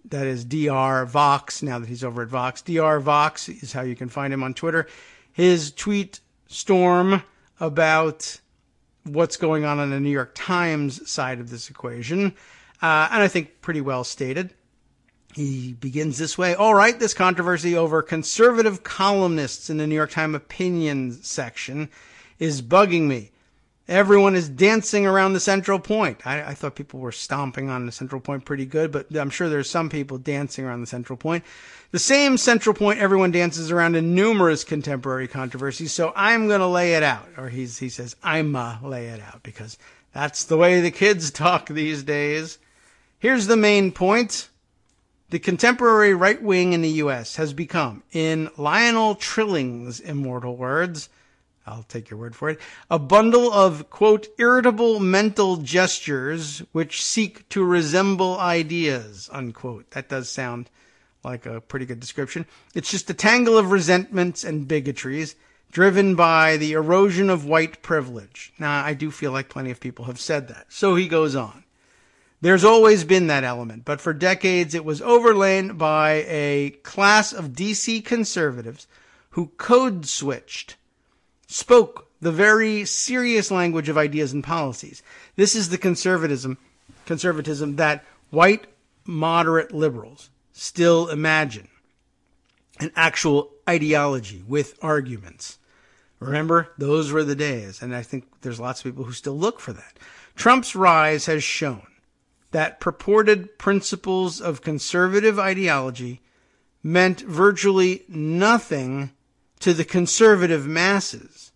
that is Dr. Vox, now that he's over at Vox. Dr. Vox is how you can find him on Twitter. His tweet storm about what's going on the New York Times side of this equation, and I think pretty well stated. He begins this way. All right, this controversy over conservative columnists in the New York Times opinion section is bugging me. Everyone is dancing around the central point. I thought people were stomping on the central point pretty good, but I'm sure there's some people dancing around the central point. The same central point everyone dances around in numerous contemporary controversies, so I'm going to lay it out. Or he says, I'm lay it out, because that's the way the kids talk these days. Here's the main point. The contemporary right wing in the U.S. has become, in Lionel Trilling's immortal words, I'll take your word for it, a bundle of, quote, irritable mental gestures which seek to resemble ideas, unquote. That does sound like a pretty good description. It's just a tangle of resentments and bigotries driven by the erosion of white privilege. Now, I do feel like plenty of people have said that. So he goes on. There's always been that element, but for decades it was overlain by a class of DC conservatives who code switched, spoke the very serious language of ideas and policies. This is the conservatism that white moderate liberals still imagine, an actual ideology with arguments. Remember, those were the days, and I think there's lots of people who still look for that. Trump's rise has shown that purported principles of conservative ideology meant virtually nothing to the conservative masses.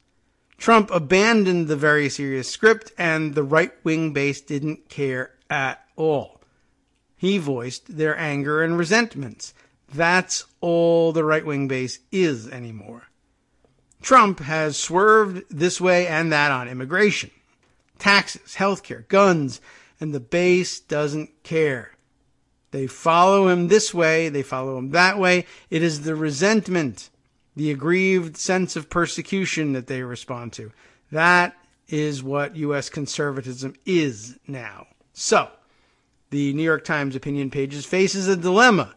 Trump abandoned the very serious script, and the right-wing base didn't care at all. He voiced their anger and resentments. That's all the right-wing base is anymore. Trump has swerved this way and that on immigration, taxes, healthcare, guns, and the base doesn't care. They follow him this way, they follow him that way. It is the resentment, the aggrieved sense of persecution that they respond to. That is what U.S. conservatism is now. So, the New York Times opinion pages faces a dilemma.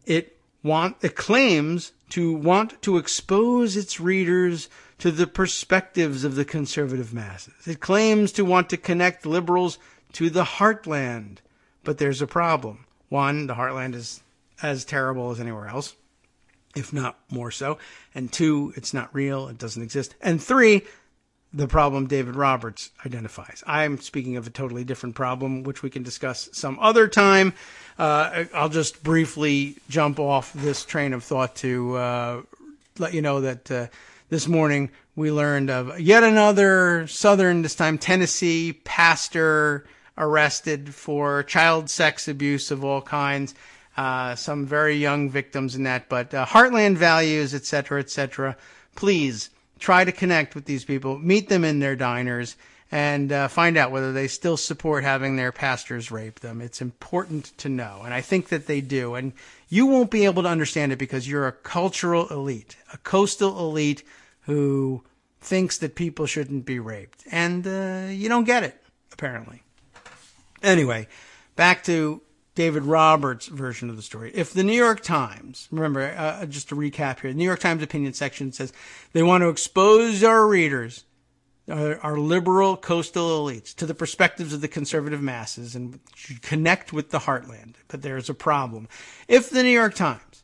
It claims to want to expose its readers to the perspectives of the conservative masses. It claims to want to connect liberals to the heartland. But there's a problem. One, the heartland is as terrible as anywhere else. if not more so. And 2, it's not real. It doesn't exist. And 3, the problem David Roberts identifies. I'm speaking of a totally different problem, which we can discuss some other time. I'll just briefly jump off this train of thought to let you know that this morning we learned of yet another Southern, this time Tennessee, pastor arrested for child sex abuse of all kinds. Some very young victims in that, but Heartland values, et cetera, please try to connect with these people, meet them in their diners, and find out whether they still support having their pastors rape them. It's important to know, and I think that they do. And you won't be able to understand it because you're a cultural elite, a coastal elite who thinks that people shouldn't be raped. And you don't get it, apparently. Anyway, back to David Roberts' version of the story. If the New York Times, remember, just to recap here, the New York Times opinion section says they want to expose our readers, our liberal coastal elites, to the perspectives of the conservative masses and should connect with the heartland. But there's a problem. If the New York Times,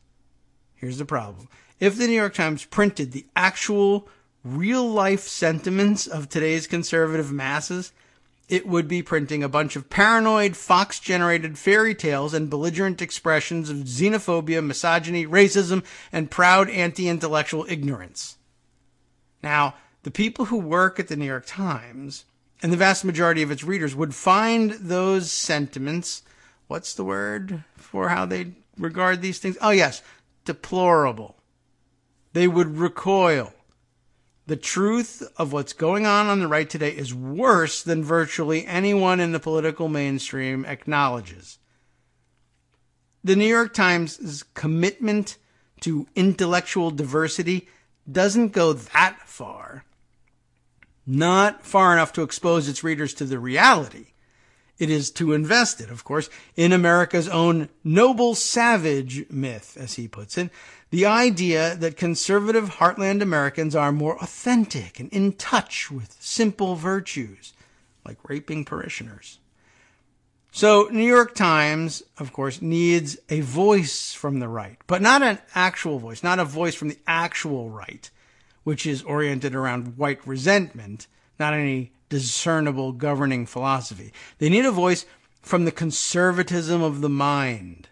here's the problem, if the New York Times printed the actual real-life sentiments of today's conservative masses, it would be printing a bunch of paranoid, Fox-generated fairy tales and belligerent expressions of xenophobia, misogyny, racism, and proud anti-intellectual ignorance. Now, the people who work at the New York Times, and the vast majority of its readers, would find those sentiments, what's the word for how they regard these things? Oh, yes, deplorable. They would recoil. The truth of what's going on the right today is worse than virtually anyone in the political mainstream acknowledges. The New York Times' commitment to intellectual diversity doesn't go that far. Not far enough to expose its readers to the reality. It is too invested, of course, in America's own noble savage myth, as he puts it. The idea that conservative heartland Americans are more authentic and in touch with simple virtues, like raping parishioners. So New York Times, of course, needs a voice from the right, but not an actual voice, not a voice from the actual right, which is oriented around white resentment, not any discernible governing philosophy. They need a voice from the conservatism of the mind,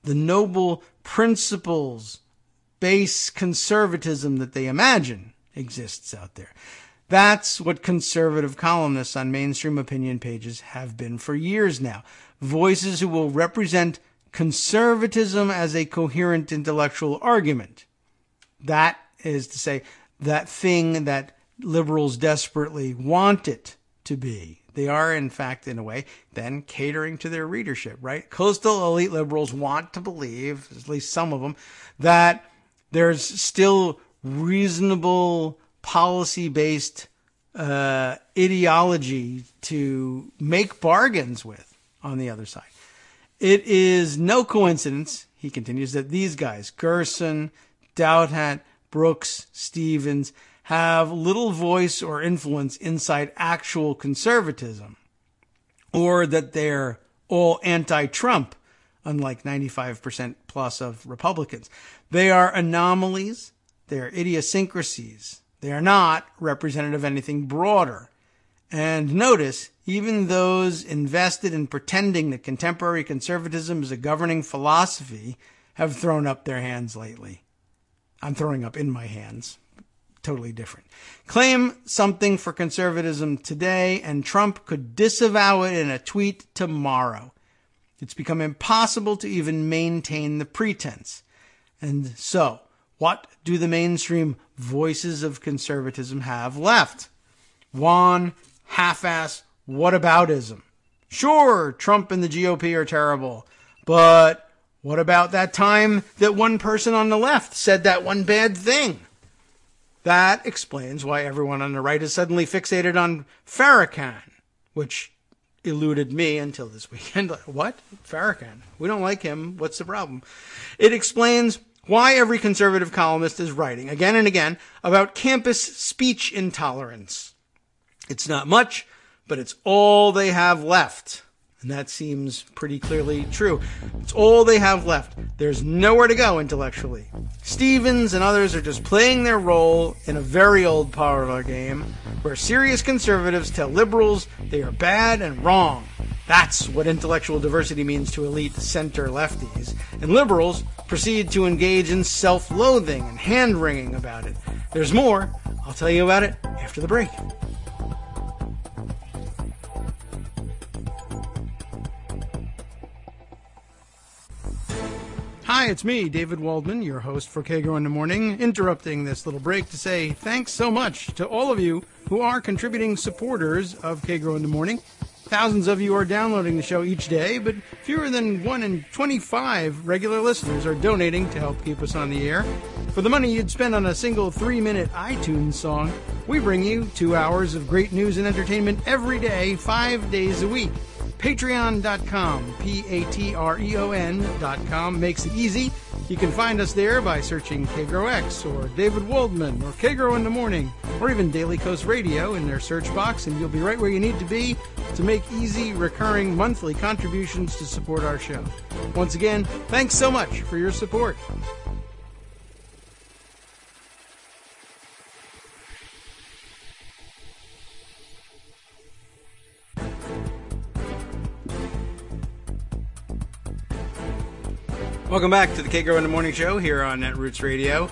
the noble principles, base conservatism that they imagine exists out there. That's what conservative columnists on mainstream opinion pages have been for years now. Voices who will represent conservatism as a coherent intellectual argument. That is to say, that thing that liberals desperately want it to be. They are, in fact, in a way, then catering to their readership, right? Coastal elite liberals want to believe, at least some of them, that there's still reasonable policy-based ideology to make bargains with on the other side. It is no coincidence, he continues, that these guys, Gerson, Douthat, Brooks, Stevens, have little voice or influence inside actual conservatism, or that they're all anti-Trump, unlike 95% plus of Republicans. They are anomalies. They are idiosyncrasies. They are not representative of anything broader. And notice, even those invested in pretending that contemporary conservatism is a governing philosophy have thrown up their hands lately. I'm throwing up in my hands. Totally different. Claim something for conservatism today, and Trump could disavow it in a tweet tomorrow. It's become impossible to even maintain the pretense. And so, what do the mainstream voices of conservatism have left? Wan, half-ass whataboutism. Sure, Trump and the GOP are terrible, but what about that time that one person on the left said that one bad thing? That explains why everyone on the right is suddenly fixated on Farrakhan, which eluded me until this weekend. What? Farrakhan? We don't like him. What's the problem? It explains why every conservative columnist is writing again and again about campus speech intolerance. It's not much, but it's all they have left. And that seems pretty clearly true. It's all they have left. There's nowhere to go intellectually. Stevens and others are just playing their role in a very old parlor game where serious conservatives tell liberals they are bad and wrong. That's what intellectual diversity means to elite center lefties. And liberals proceed to engage in self-loathing and hand-wringing about it. There's more. I'll tell you about it after the break. Hi, it's me, David Waldman, your host for Kagro in the Morning, interrupting this little break to say thanks so much to all of you who are contributing supporters of Kagro in the Morning. Thousands of you are downloading the show each day, but fewer than 1 in 25 regular listeners are donating to help keep us on the air. For the money you'd spend on a single 3-minute iTunes song, we bring you 2 hours of great news and entertainment every day, 5 days a week. Patreon.com, Patreon.com makes it easy. You can find us there by searching Kagro X or David Waldman or Kagro in the Morning or even Daily Coast Radio in their search box, and you'll be right where you need to be to make easy, recurring monthly contributions to support our show. Once again, thanks so much for your support. Welcome back to the Kagro in the Morning Show here on Netroots Radio.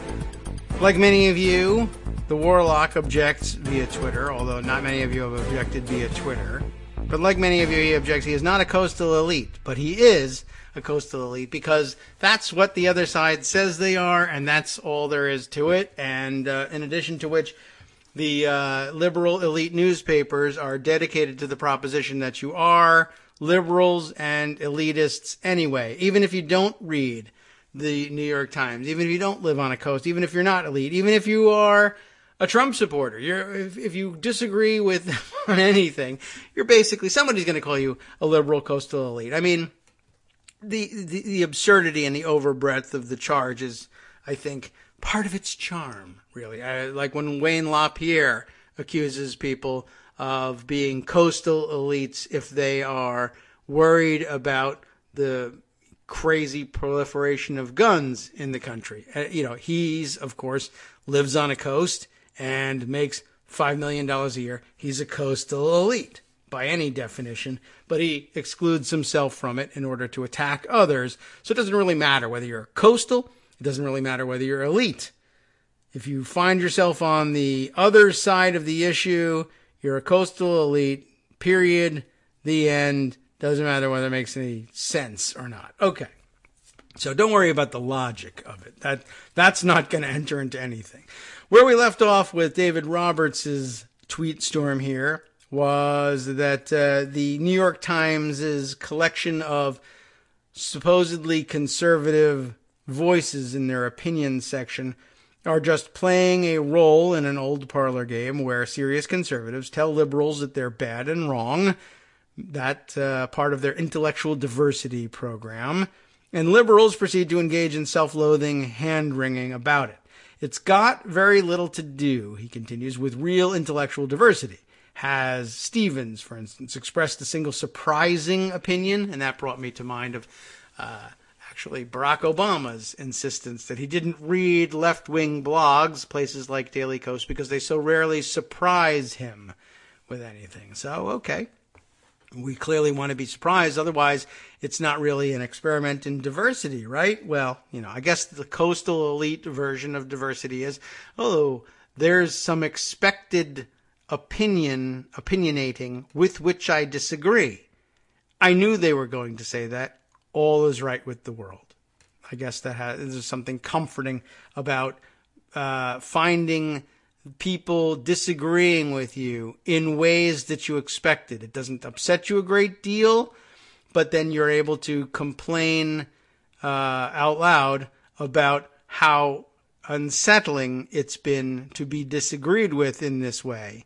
Like many of you, the Warlock objects via Twitter, although not many of you have objected via Twitter. But like many of you, he objects. He is not a coastal elite, but he is a coastal elite because that's what the other side says they are, and that's all there is to it. And in addition to which, the liberal elite newspapers are dedicated to the proposition that you are liberals and elitists anyway, even if you don't read the New York Times, even if you don't live on a coast, even if you're not elite, even if you are a Trump supporter, if you disagree with on anything, you're basically, somebody's going to call you a liberal coastal elite. I mean, the absurdity and the overbreadth of the charge is, I think, part of its charm, really. Like when Wayne LaPierre accuses people of being coastal elites if they are worried about the crazy proliferation of guns in the country. He's, of course, lives on a coast and makes $5 million a year. He's a coastal elite by any definition, but he excludes himself from it in order to attack others. So it doesn't really matter whether you're coastal. It doesn't really matter whether you're elite. If you find yourself on the other side of the issue, you're a coastal elite, period, the end. Doesn't matter whether it makes any sense or not. Okay. So don't worry about the logic of it. That's not going to enter into anything. Where we left off with David Roberts' tweet storm here was that the New York Times' collection of supposedly conservative voices in their opinion section are just playing a role in an old parlor game where serious conservatives tell liberals that they're bad and wrong. That part of their intellectual diversity program. And liberals proceed to engage in self-loathing hand-wringing about it. It's got very little to do, he continues, with real intellectual diversity. Has Stevens, for instance, expressed a single surprising opinion? And that brought me to mind of actually Barack Obama's insistence that he didn't read left-wing blogs, places like Daily Coast, because they so rarely surprise him with anything. So, okay. We clearly want to be surprised. Otherwise, it's not really an experiment in diversity, right? Well, I guess the coastal elite version of diversity is, there's some expected opinionating with which I disagree. I knew they were going to say that. All is right with the world. I guess there's something comforting about finding people disagreeing with you in ways that you expected. It doesn't upset you a great deal, but then you're able to complain out loud about how unsettling it's been to be disagreed with in this way.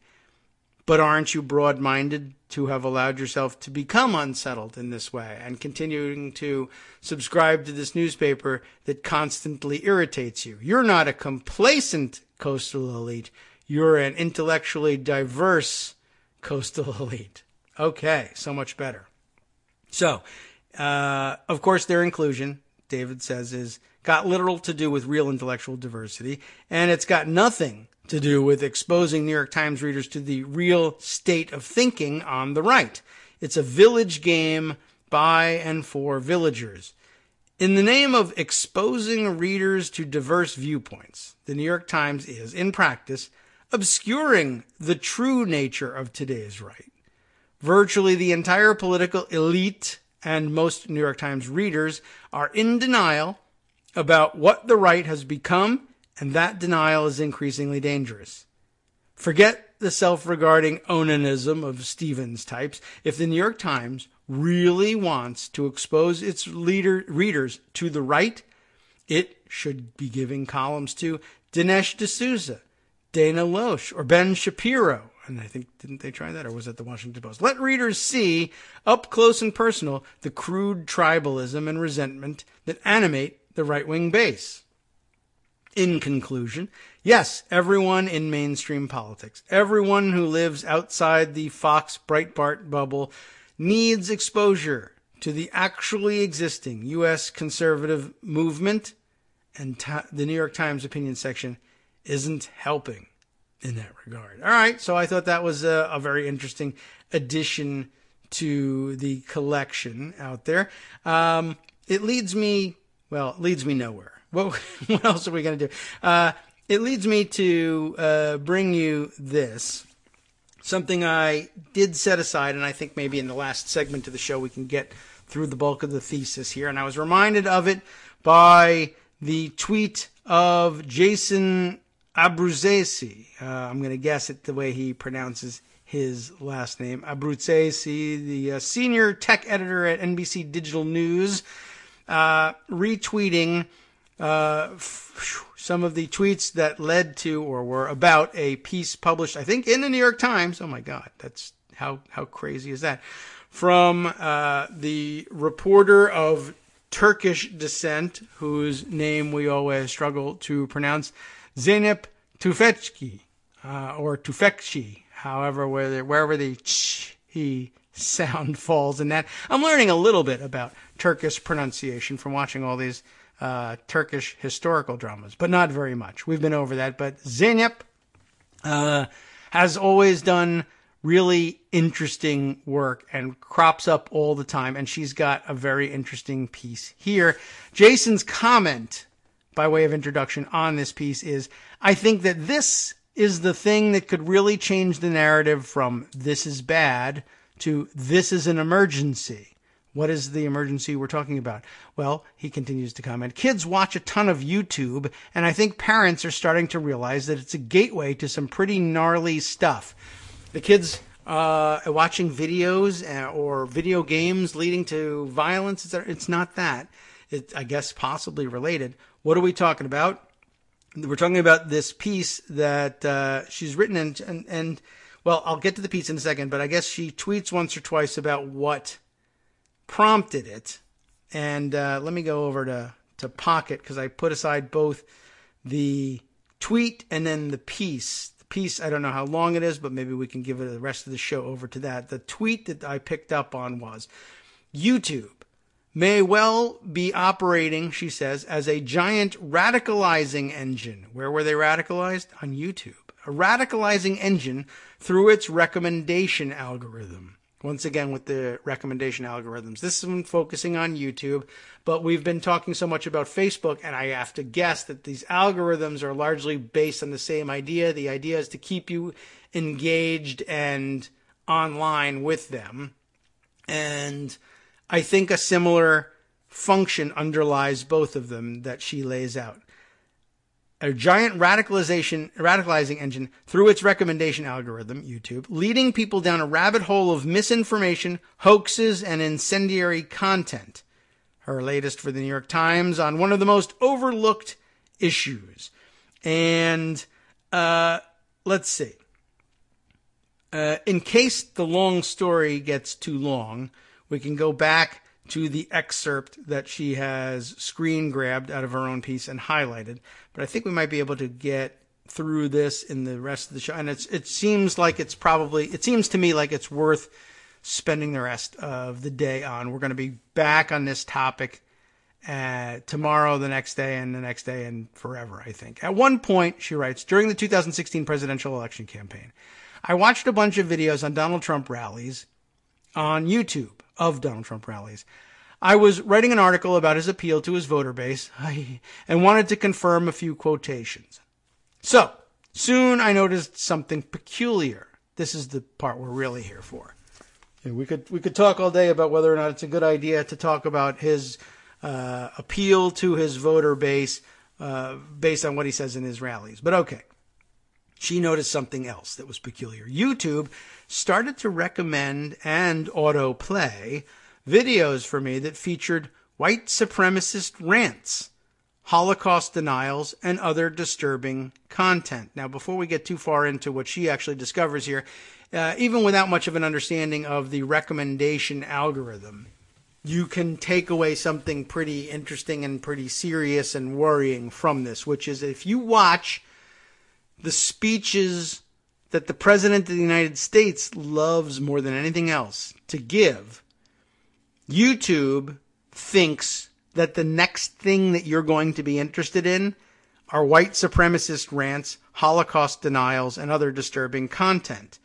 But aren't you broad-minded to have allowed yourself to become unsettled in this way and continuing to subscribe to this newspaper that constantly irritates you? You're not a complacent coastal elite. You're an intellectually diverse coastal elite. Okay, so much better. So, of course, their inclusion, David says, is got little to do with real intellectual diversity, and it's got nothing to do with exposing New York Times readers to the real state of thinking on the right. It's a village game by and for villagers. In the name of exposing readers to diverse viewpoints, the New York Times is, in practice, obscuring the true nature of today's right. Virtually the entire political elite and most New York Times readers are in denial about what the right has become, and that denial is increasingly dangerous. Forget the self-regarding onanism of Stevens types. If the New York Times really wants to expose its readers to the right, it should be giving columns to Dinesh D'Souza, Dana Loesch, or Ben Shapiro. And I think, didn't they try that, or was it the Washington Post? Let readers see, up close and personal, the crude tribalism and resentment that animate the right-wing base. In conclusion, yes, everyone in mainstream politics, everyone who lives outside the Fox Breitbart bubble needs exposure to the actually existing U.S. conservative movement, and the New York Times opinion section isn't helping in that regard. All right, so I thought that was a very interesting addition to the collection out there. It leads me nowhere. What else are we going to do? It leads me to bring you this, something I did set aside, and I think maybe in the last segment of the show we can get through the bulk of the thesis here. And I was reminded of it by the tweet of Jason Abruzzese. I'm going to guess it the way he pronounces his last name. Abruzzese, the senior tech editor at NBC Digital News, retweeting some of the tweets that led to or were about a piece published, I think, in the New York Times. Oh my God, that's how crazy is that? From the reporter of Turkish descent, whose name we always struggle to pronounce, Zeynep Tufekci, or Tufekci, however, wherever the he sound falls in that. I'm learning a little bit about Turkish pronunciation from watching all these Turkish historical dramas, but not very much. We've been over that. But Zeynep has always done really interesting work and crops up all the time, and she's got a very interesting piece here. Jason's comment, by way of introduction on this piece, is, I think that this is the thing that could really change the narrative from this is bad to this is an emergency. What is the emergency we're talking about? Well, he continues to comment, kids watch a ton of YouTube, and I think parents are starting to realize that it's a gateway to some pretty gnarly stuff. The kids watching videos or video games leading to violence, it's not that. It's, I guess, possibly related. What are we talking about? We're talking about this piece that she's written, and well, I'll get to the piece in a second, but I guess she tweets once or twice about what prompted it. And let me go over to Pocket, because I put aside both the tweet and then the piece. The piece, I don't know how long it is, but maybe we can give it the rest of the show over to that. The tweet that I picked up on was, YouTube may well be operating, she says, as a giant radicalizing engine. Where were they radicalized? On YouTube. A radicalizing engine through its recommendation algorithm. Once again, with the recommendation algorithms. This is focusing on YouTube, but we've been talking so much about Facebook, and I have to guess that these algorithms are largely based on the same idea. The idea is to keep you engaged and online with them. And I think a similar function underlies both of them that she lays out. A giant radicalizing engine through its recommendation algorithm, YouTube, leading people down a rabbit hole of misinformation, hoaxes, and incendiary content. Her latest for the New York Times on one of the most overlooked issues. And let's see. In case the long story gets too long, we can go back to the excerpt that she has screen grabbed out of her own piece and highlighted. But I think we might be able to get through this in the rest of the show. And it seems to me like it's worth spending the rest of the day on. We're going to be back on this topic tomorrow, the next day, and forever, I think. At one point, she writes, during the 2016 presidential election campaign, I watched a bunch of videos on Donald Trump rallies on YouTube of Donald Trump rallies. I was writing an article about his appeal to his voter base and wanted to confirm a few quotations. So, soon I noticed something peculiar. This is the part we're really here for. We could talk all day about whether or not it's a good idea to talk about his appeal to his voter base based on what he says in his rallies. But okay. She noticed something else that was peculiar. YouTube started to recommend and autoplay videos for me that featured white supremacist rants, Holocaust denials, and other disturbing content. Now, before we get too far into what she actually discovers here, even without much of an understanding of the recommendation algorithm, you can take away something pretty interesting and pretty serious and worrying from this, which is if you watch the speeches that the President of the United States loves more than anything else to give, YouTube thinks that the next thing that you're going to be interested in are white supremacist rants, Holocaust denials, and other disturbing content.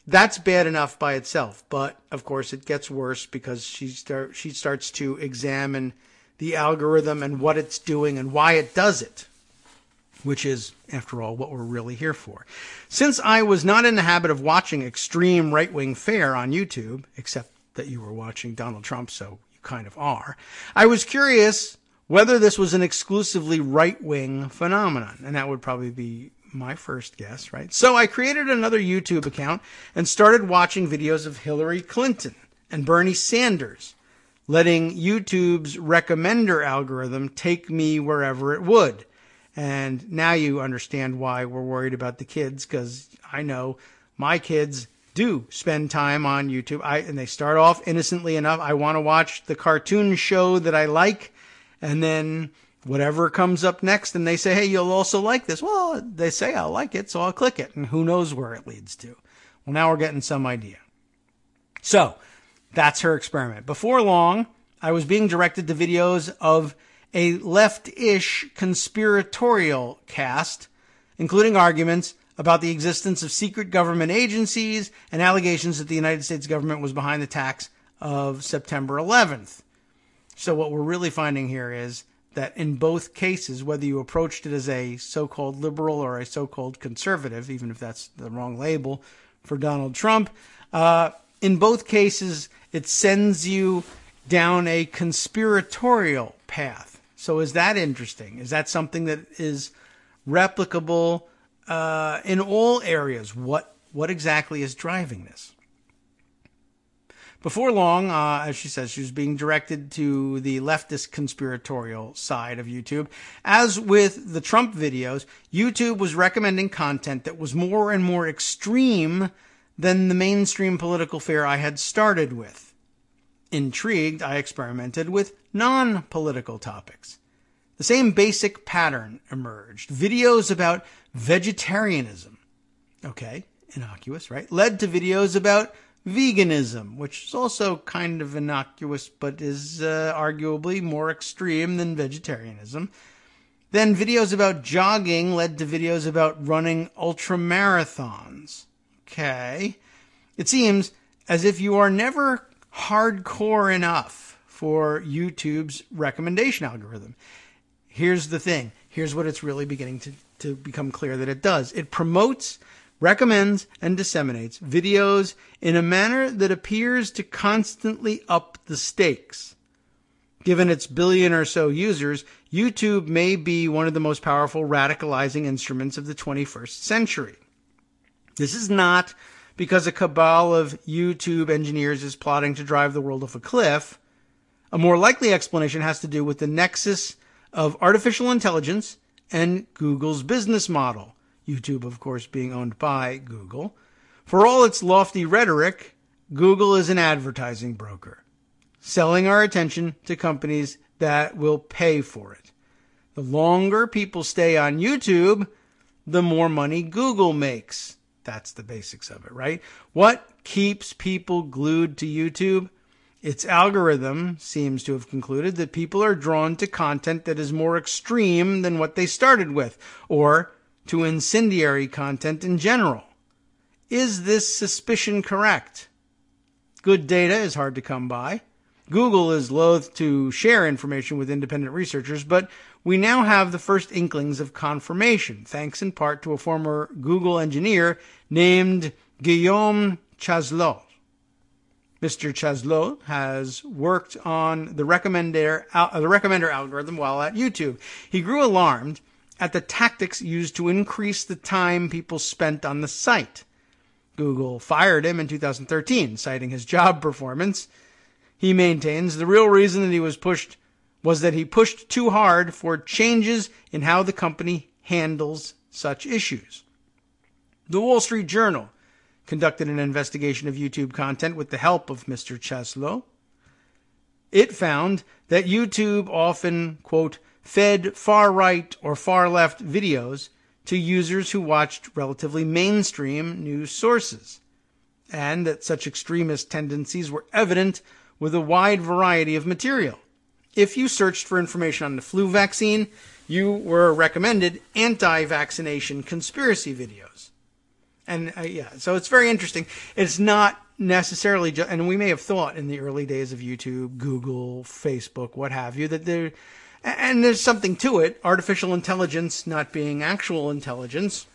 That's bad enough by itself, but of course it gets worse because she starts to examine the algorithm and what it's doing and why it does it, which is, after all, what we're really here for. Since I was not in the habit of watching extreme right-wing fare on YouTube, except that you were watching Donald Trump, so you kind of are, I was curious whether this was an exclusively right-wing phenomenon, and that would probably be my first guess, right? So I created another YouTube account and started watching videos of Hillary Clinton and Bernie Sanders, letting YouTube's recommender algorithm take me wherever it would. And now you understand why we're worried about the kids, because I know my kids do spend time on YouTube. And they start off innocently enough. I want to watch the cartoon show that I like, and then whatever comes up next, and they say, hey, you'll also like this. Well, they say I'll like it, so I'll click it, and who knows where it leads to. Well, now we're getting some idea. So that's her experiment. Before long, I was being directed to videos of a left-ish conspiratorial cast, including arguments about the existence of secret government agencies and allegations that the United States government was behind the attacks of September 11th. So what we're really finding here is that in both cases, whether you approached it as a so-called liberal or a so-called conservative, even if that's the wrong label for Donald Trump, in both cases, it sends you down a conspiratorial path. So is that interesting? Is that something that is replicable in all areas? What exactly is driving this? Before long, as she says, she was being directed to the leftist conspiratorial side of YouTube. As with the Trump videos, YouTube was recommending content that was more and more extreme than the mainstream political fare I had started with. Intrigued, I experimented with non-political topics. The same basic pattern emerged. Videos about vegetarianism, okay, innocuous, right, led to videos about veganism, which is also kind of innocuous, but is arguably more extreme than vegetarianism. Then videos about jogging led to videos about running ultramarathons. Okay. It seems as if you are never hardcore enough for YouTube's recommendation algorithm. Here's the thing. Here's what it's really beginning to become clear that it does. It promotes, recommends, and disseminates videos in a manner that appears to constantly up the stakes. Given its billion or so users, YouTube may be one of the most powerful radicalizing instruments of the 21st century. This is not because a cabal of YouTube engineers is plotting to drive the world off a cliff. A more likely explanation has to do with the nexus of artificial intelligence and Google's business model. YouTube, of course, being owned by Google. For all its lofty rhetoric, Google is an advertising broker, selling our attention to companies that will pay for it. The longer people stay on YouTube, the more money Google makes. That's the basics of it, right? What keeps people glued to YouTube? Its algorithm seems to have concluded that people are drawn to content that is more extreme than what they started with, or to incendiary content in general. Is this suspicion correct? Good data is hard to come by. Google is loath to share information with independent researchers, but we now have the first inklings of confirmation, thanks in part to a former Google engineer named Guillaume Chaslot. Mr. Chaslot has worked on the recommender algorithm while at YouTube. He grew alarmed at the tactics used to increase the time people spent on the site. Google fired him in 2013, citing his job performance. He maintains the real reason that he pushed too hard for changes in how the company handles such issues. The Wall Street Journal conducted an investigation of YouTube content with the help of Mr. Chaslot. It found that YouTube often, quote, fed far-right or far-left videos to users who watched relatively mainstream news sources, and that such extremist tendencies were evident with a wide variety of material. If you searched for information on the flu vaccine, you were recommended anti-vaccination conspiracy videos. And so it's very interesting. It's not necessarily just, and we may have thought in the early days of YouTube, Google, Facebook, what have you, that there's something to it. Artificial intelligence not being actual intelligence.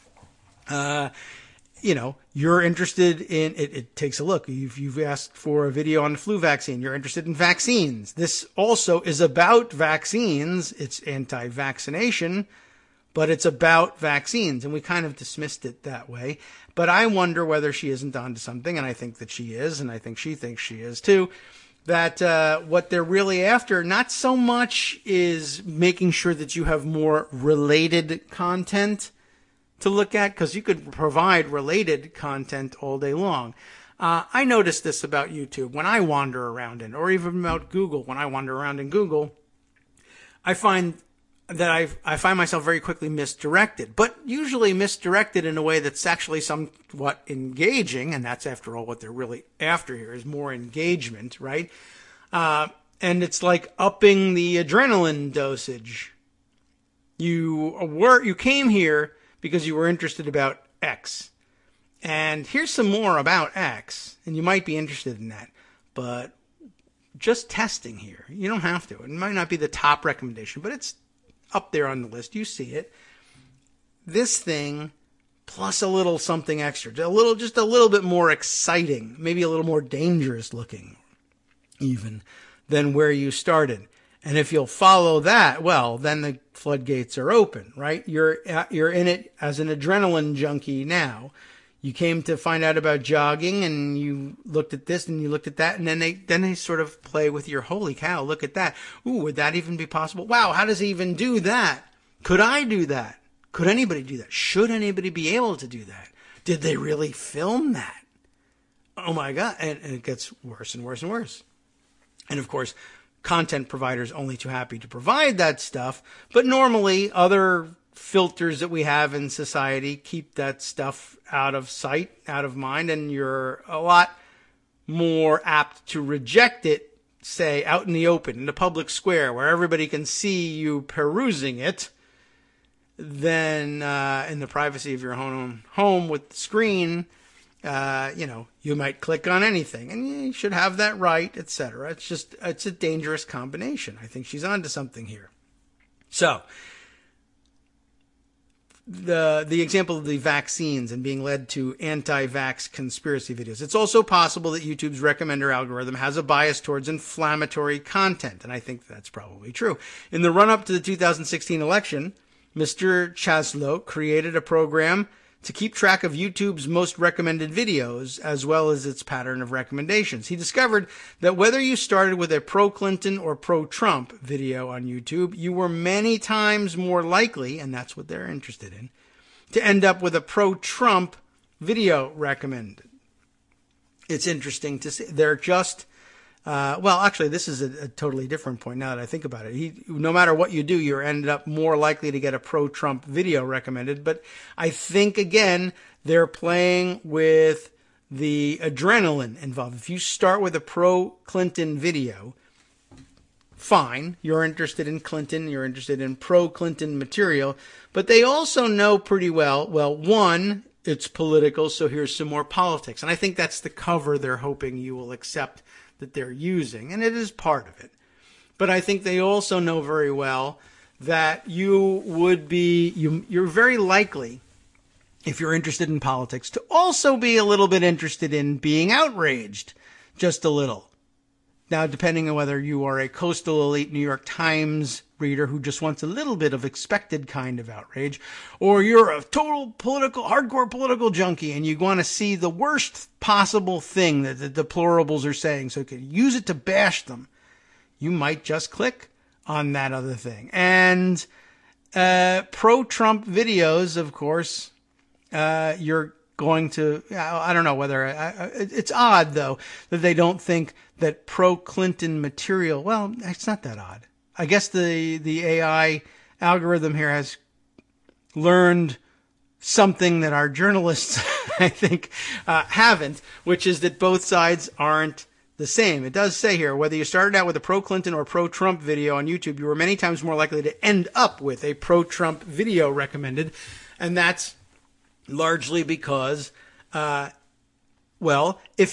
You're interested in it. It takes a look. You've asked for a video on the flu vaccine. You're interested in vaccines. This also is about vaccines. It's anti-vaccination, but it's about vaccines. And we kind of dismissed it that way. But I wonder whether she isn't onto something, and I think that she is, and I think she thinks she is too, that what they're really after not so much is making sure that you have more related content to look at, because you could provide related content all day long. I noticed this about YouTube when I wander around in, or even about Google when I wander around in Google. I find that I find myself very quickly misdirected, but usually misdirected in a way that's actually somewhat engaging, and that's, after all, what they're really after here, is more engagement, right? And it's like upping the adrenaline dosage. You came here because you were interested about X, and here's some more about X, and you might be interested in that, but just testing here. You don't have to. It might not be the top recommendation, but it's up there on the list. You see it. This thing plus a little something extra, just a little bit more exciting, maybe a little more dangerous looking even than where you started. And if you'll follow that, well, then the floodgates are open, right? You're in it as an adrenaline junkie now. You came to find out about jogging, and you looked at this and you looked at that, and then they sort of play with your, holy cow, look at that. Ooh, would that even be possible? Wow, how does he even do that? Could I do that? Could anybody do that? Should anybody be able to do that? Did they really film that? Oh my God. And it gets worse and worse and worse. And of course, content providers only too happy to provide that stuff, but normally other filters that we have in society keep that stuff out of sight, out of mind, and you're a lot more apt to reject it, say, out in the open, in the public square, where everybody can see you perusing it, than in the privacy of your home with the screen. You might click on anything, and you should have that right, etc. It's a dangerous combination. I think she's onto something here. So, the example of the vaccines and being led to anti-vax conspiracy videos. It's also possible that YouTube's recommender algorithm has a bias towards inflammatory content, and I think that's probably true. In the run-up to the 2016 election, Mr. Chaslot created a program to keep track of YouTube's most recommended videos, as well as its pattern of recommendations. He discovered that whether you started with a pro-Clinton or pro-Trump video on YouTube, you were many times more likely, and that's what they're interested in, to end up with a pro-Trump video recommended. It's interesting to see. They're just Well, actually, this is a totally different point now that I think about it. No matter what you do, you're ended up more likely to get a pro-Trump video recommended. But I think, again, they're playing with the adrenaline involved. If you start with a pro-Clinton video, fine, you're interested in Clinton, you're interested in pro-Clinton material. But they also know pretty well, one, it's political, so here's some more politics. And I think that's the cover they're hoping you will accept that they're using, and it is part of it. But I think they also know very well that you're very likely, if you're interested in politics, to also be a little bit interested in being outraged, just a little. Now, depending on whether you are a coastal elite New York Times reader who just wants a little bit of expected kind of outrage, or you're a total hardcore political junkie and you want to see the worst possible thing that the deplorables are saying so you can use it to bash them, you might just click on that other thing. And pro-Trump videos, of course, you're going to, I don't know whether, it's odd, though, that they don't think that pro-Clinton material, well, it's not that odd. I guess the AI algorithm here has learned something that our journalists, I think, haven't, which is that both sides aren't the same. It does say here, whether you started out with a pro-Clinton or pro-Trump video on YouTube, you were many times more likely to end up with a pro-Trump video recommended. And that's largely because, if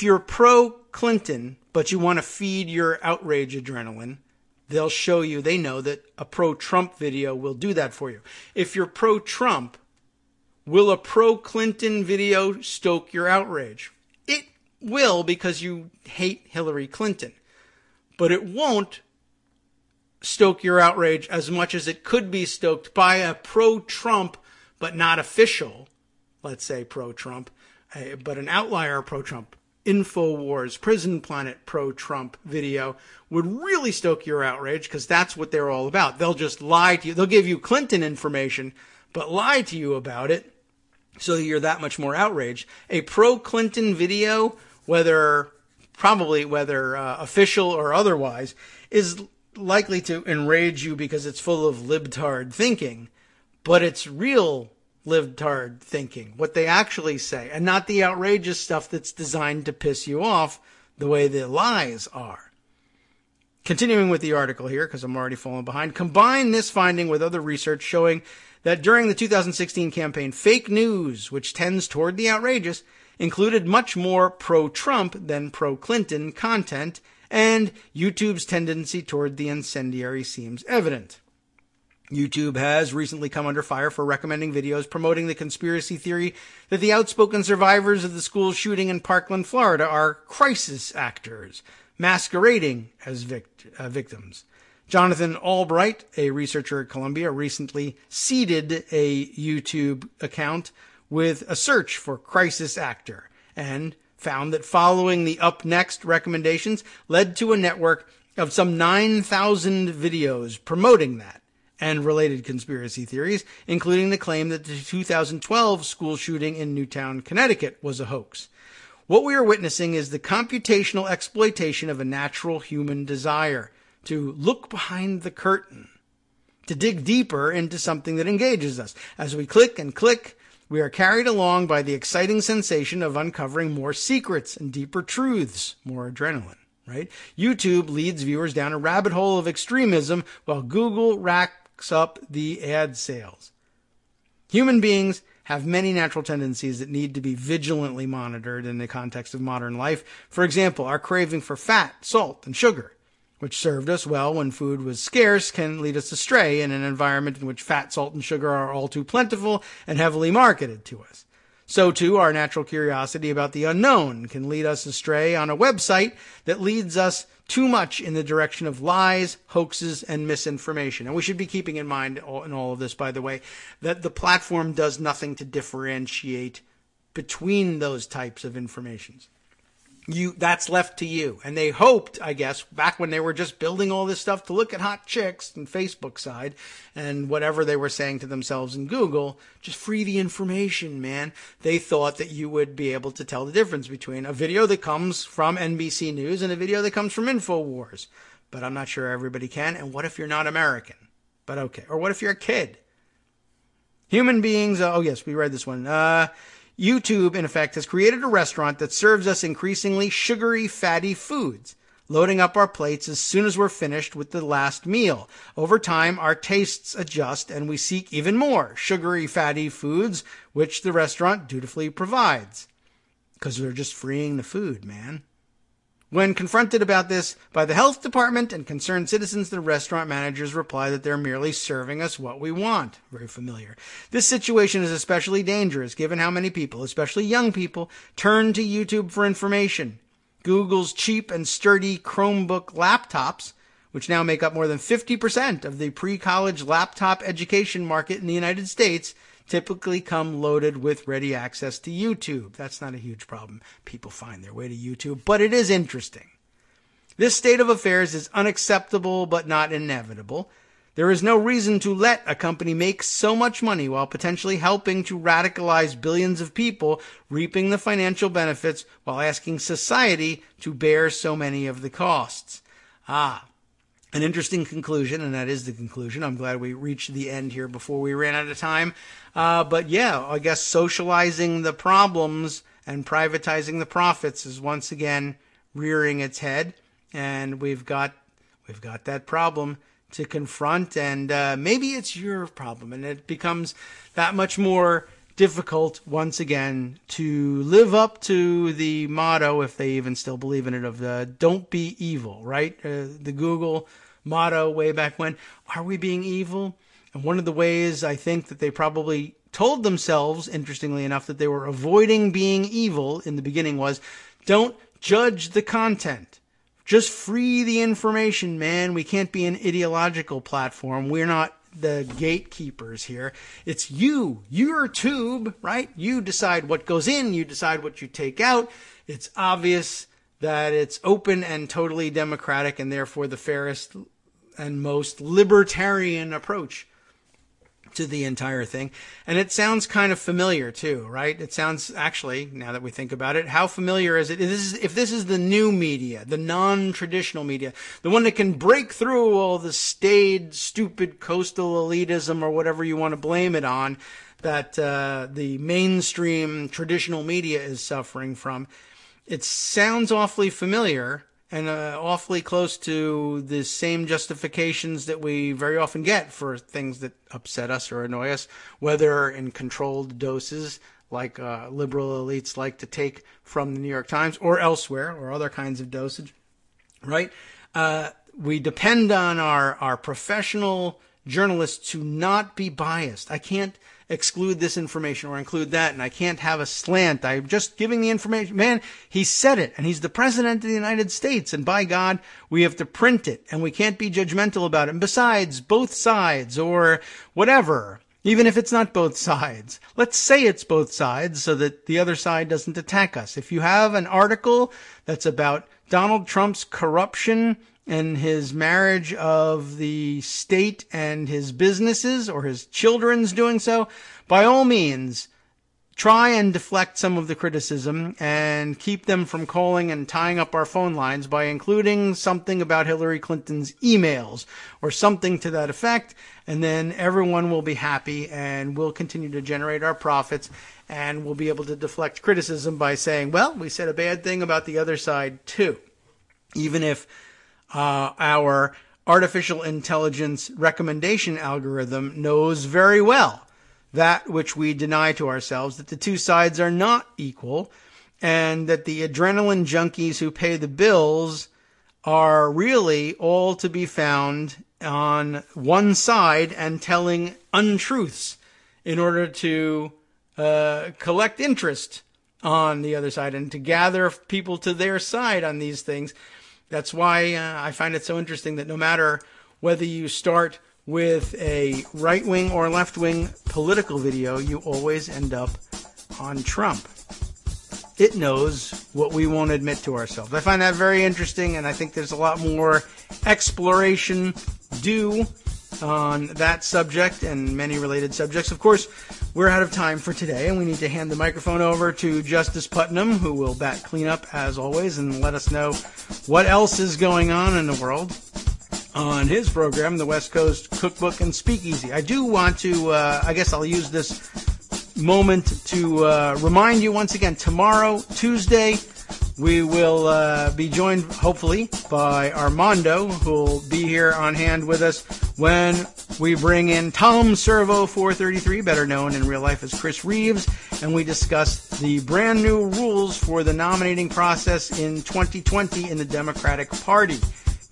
you're pro-Clinton, but you want to feed your outrage adrenaline, they'll show you, they know that a pro-Trump video will do that for you. If you're pro-Trump, will a pro-Clinton video stoke your outrage? It will, because you hate Hillary Clinton. But it won't stoke your outrage as much as it could be stoked by a pro-Trump, but not official, let's say pro-Trump, but an outlier pro-Trump, InfoWars, Prison Planet pro-Trump video would really stoke your outrage, because that's what they're all about. They'll just lie to you. They'll give you Clinton information, but lie to you about it, so you're that much more outraged. A pro-Clinton video, whether official or otherwise, is likely to enrage you because it's full of libtard thinking, but it's real libtard thinking, what they actually say, and not the outrageous stuff that's designed to piss you off the way the lies are. Continuing with the article here, because I'm already falling behind, combine this finding with other research showing that during the 2016 campaign, fake news, which tends toward the outrageous, included much more pro-Trump than pro-Clinton content, and YouTube's tendency toward the incendiary seems evident. YouTube has recently come under fire for recommending videos promoting the conspiracy theory that the outspoken survivors of the school shooting in Parkland, Florida are crisis actors, masquerading as victims. Jonathan Albright, a researcher at Columbia, recently seeded a YouTube account with a search for crisis actor and found that following the Up Next recommendations led to a network of some 9,000 videos promoting that and related conspiracy theories, including the claim that the 2012 school shooting in Newtown, Connecticut was a hoax. What we are witnessing is the computational exploitation of a natural human desire to look behind the curtain, to dig deeper into something that engages us. As we click and click, we are carried along by the exciting sensation of uncovering more secrets and deeper truths, more adrenaline, right? YouTube leads viewers down a rabbit hole of extremism while Google racks up the ad sales. Human beings have many natural tendencies that need to be vigilantly monitored in the context of modern life. For example, our craving for fat, salt, and sugar, which served us well when food was scarce, can lead us astray in an environment in which fat, salt, and sugar are all too plentiful and heavily marketed to us. So, too, our natural curiosity about the unknown can lead us astray on a website that leads us too much in the direction of lies, hoaxes, and misinformation. And we should be keeping in mind in all of this, by the way, that the platform does nothing to differentiate between those types of informations. That's left to you. And they hoped, I guess, back when they were just building all this stuff to look at hot chicks and Facebook side and whatever they were saying to themselves in Google, just free the information, man. They thought that you would be able to tell the difference between a video that comes from NBC News and a video that comes from InfoWars. But I'm not sure everybody can. And what if you're not American? But okay. Or what if you're a kid? Human beings, oh yes, we read this one. YouTube, in effect, has created a restaurant that serves us increasingly sugary, fatty foods, loading up our plates as soon as we're finished with the last meal. Over time, our tastes adjust and we seek even more sugary, fatty foods, which the restaurant dutifully provides. Because they're just freeing the food, man. When confronted about this by the health department and concerned citizens, the restaurant managers reply that they're merely serving us what we want. Very familiar. This situation is especially dangerous given how many people, especially young people, turn to YouTube for information. Google's cheap and sturdy Chromebook laptops, which now make up more than 50% of the pre-college laptop education market in the United States, typically come loaded with ready access to YouTube. That's not a huge problem. People find their way to YouTube, but it is interesting. This state of affairs is unacceptable, but not inevitable. There is no reason to let a company make so much money while potentially helping to radicalize billions of people, reaping the financial benefits while asking society to bear so many of the costs. An interesting conclusion, and that is the conclusion. I'm glad we reached the end here before we ran out of time. But yeah, I guess socializing the problems and privatizing the profits is once again rearing its head, and we've got that problem to confront, and maybe it's your problem, and it becomes that much more difficult once again to live up to the motto, if they even still believe in it, of don't be evil, right? The Google motto way back when. Are we being evil? And one of the ways I think that they probably told themselves, interestingly enough, that they were avoiding being evil in the beginning was, don't judge the content. Just free the information, man. We can't be an ideological platform. We're not the gatekeepers here. It's your tube, right? You decide what goes in. You decide what you take out. It's obvious that it's open and totally democratic and therefore the fairest and most libertarian approach to the entire thing. And it sounds kind of familiar too, right? It sounds, actually, now that we think about it, how familiar is it? If this is the new media, the non-traditional media, the one that can break through all the staid, stupid coastal elitism or whatever you want to blame it on, that the mainstream traditional media is suffering from, it sounds awfully familiar and awfully close to the same justifications that we very often get for things that upset us or annoy us, whether in controlled doses like liberal elites like to take from the New York Times or elsewhere, or other kinds of dosage, right? We depend on our professional journalists to not be biased. I can't exclude this information or include that, and I can't have a slant. I'm just giving the information. Man, he said it, and he's the president of the United States, and by God, we have to print it, and we can't be judgmental about it. And besides, both sides, or whatever, even if it's not both sides, let's say it's both sides so that the other side doesn't attack us. If you have an article that's about Donald Trump's corruption and his marriage of the state and his businesses, or his children's doing so, by all means, try and deflect some of the criticism and keep them from calling and tying up our phone lines by including something about Hillary Clinton's emails or something to that effect, and then everyone will be happy and we'll continue to generate our profits, and we'll be able to deflect criticism by saying, well, we said a bad thing about the other side too, even if our artificial intelligence recommendation algorithm knows very well that which we deny to ourselves, that the two sides are not equal, and that the adrenaline junkies who pay the bills are really all to be found on one side and telling untruths in order to collect interest on the other side and to gather people to their side on these things. That's why I find it so interesting that no matter whether you start with a right-wing or left-wing political video, you always end up on Trump. It knows what we won't admit to ourselves. I find that very interesting, and I think there's a lot more exploration due on that subject and many related subjects. Of course, we're out of time for today, and we need to hand the microphone over to Justice Putnam, who will bat cleanup as always and let us know what else is going on in the world on his program, the West Coast Cookbook and Speakeasy. I do want to, I guess I'll use this moment to remind you once again, tomorrow, Tuesday, we will be joined, hopefully, by Armando, who will be here on hand with us when we bring in Tom Servo 433, better known in real life as Chris Reeves, and we discuss the brand new rules for the nominating process in 2020 in the Democratic Party.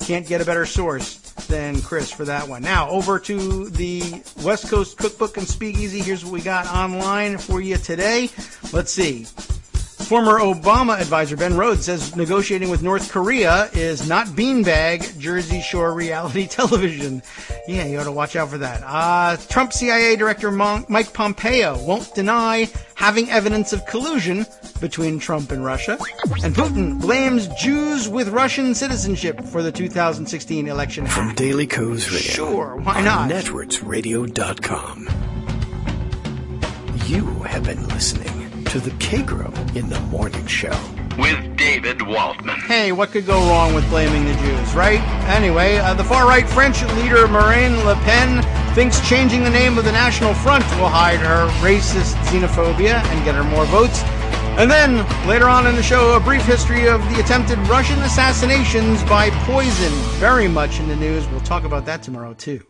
Can't get a better source than Chris for that one. Now, over to the West Coast Cookbook and Speakeasy. Here's what we got online for you today. Let's see. Former Obama advisor Ben Rhodes says negotiating with North Korea is not beanbag Jersey Shore reality television. Yeah, you ought to watch out for that. Trump CIA Director Mike Pompeo won't deny having evidence of collusion between Trump and Russia. And Putin blames Jews with Russian citizenship for the 2016 election. From Daily Kos Radio. Sure, why not? NetworksRadio.com. You have been listening to the Kagro in the Morning Show with David Waldman. Hey, what could go wrong with blaming the Jews, right? Anyway, the far-right French leader Marine Le Pen thinks changing the name of the National Front will hide her racist xenophobia and get her more votes. And then, later on in the show, a brief history of the attempted Russian assassinations by poison. Very much in the news. We'll talk about that tomorrow, too.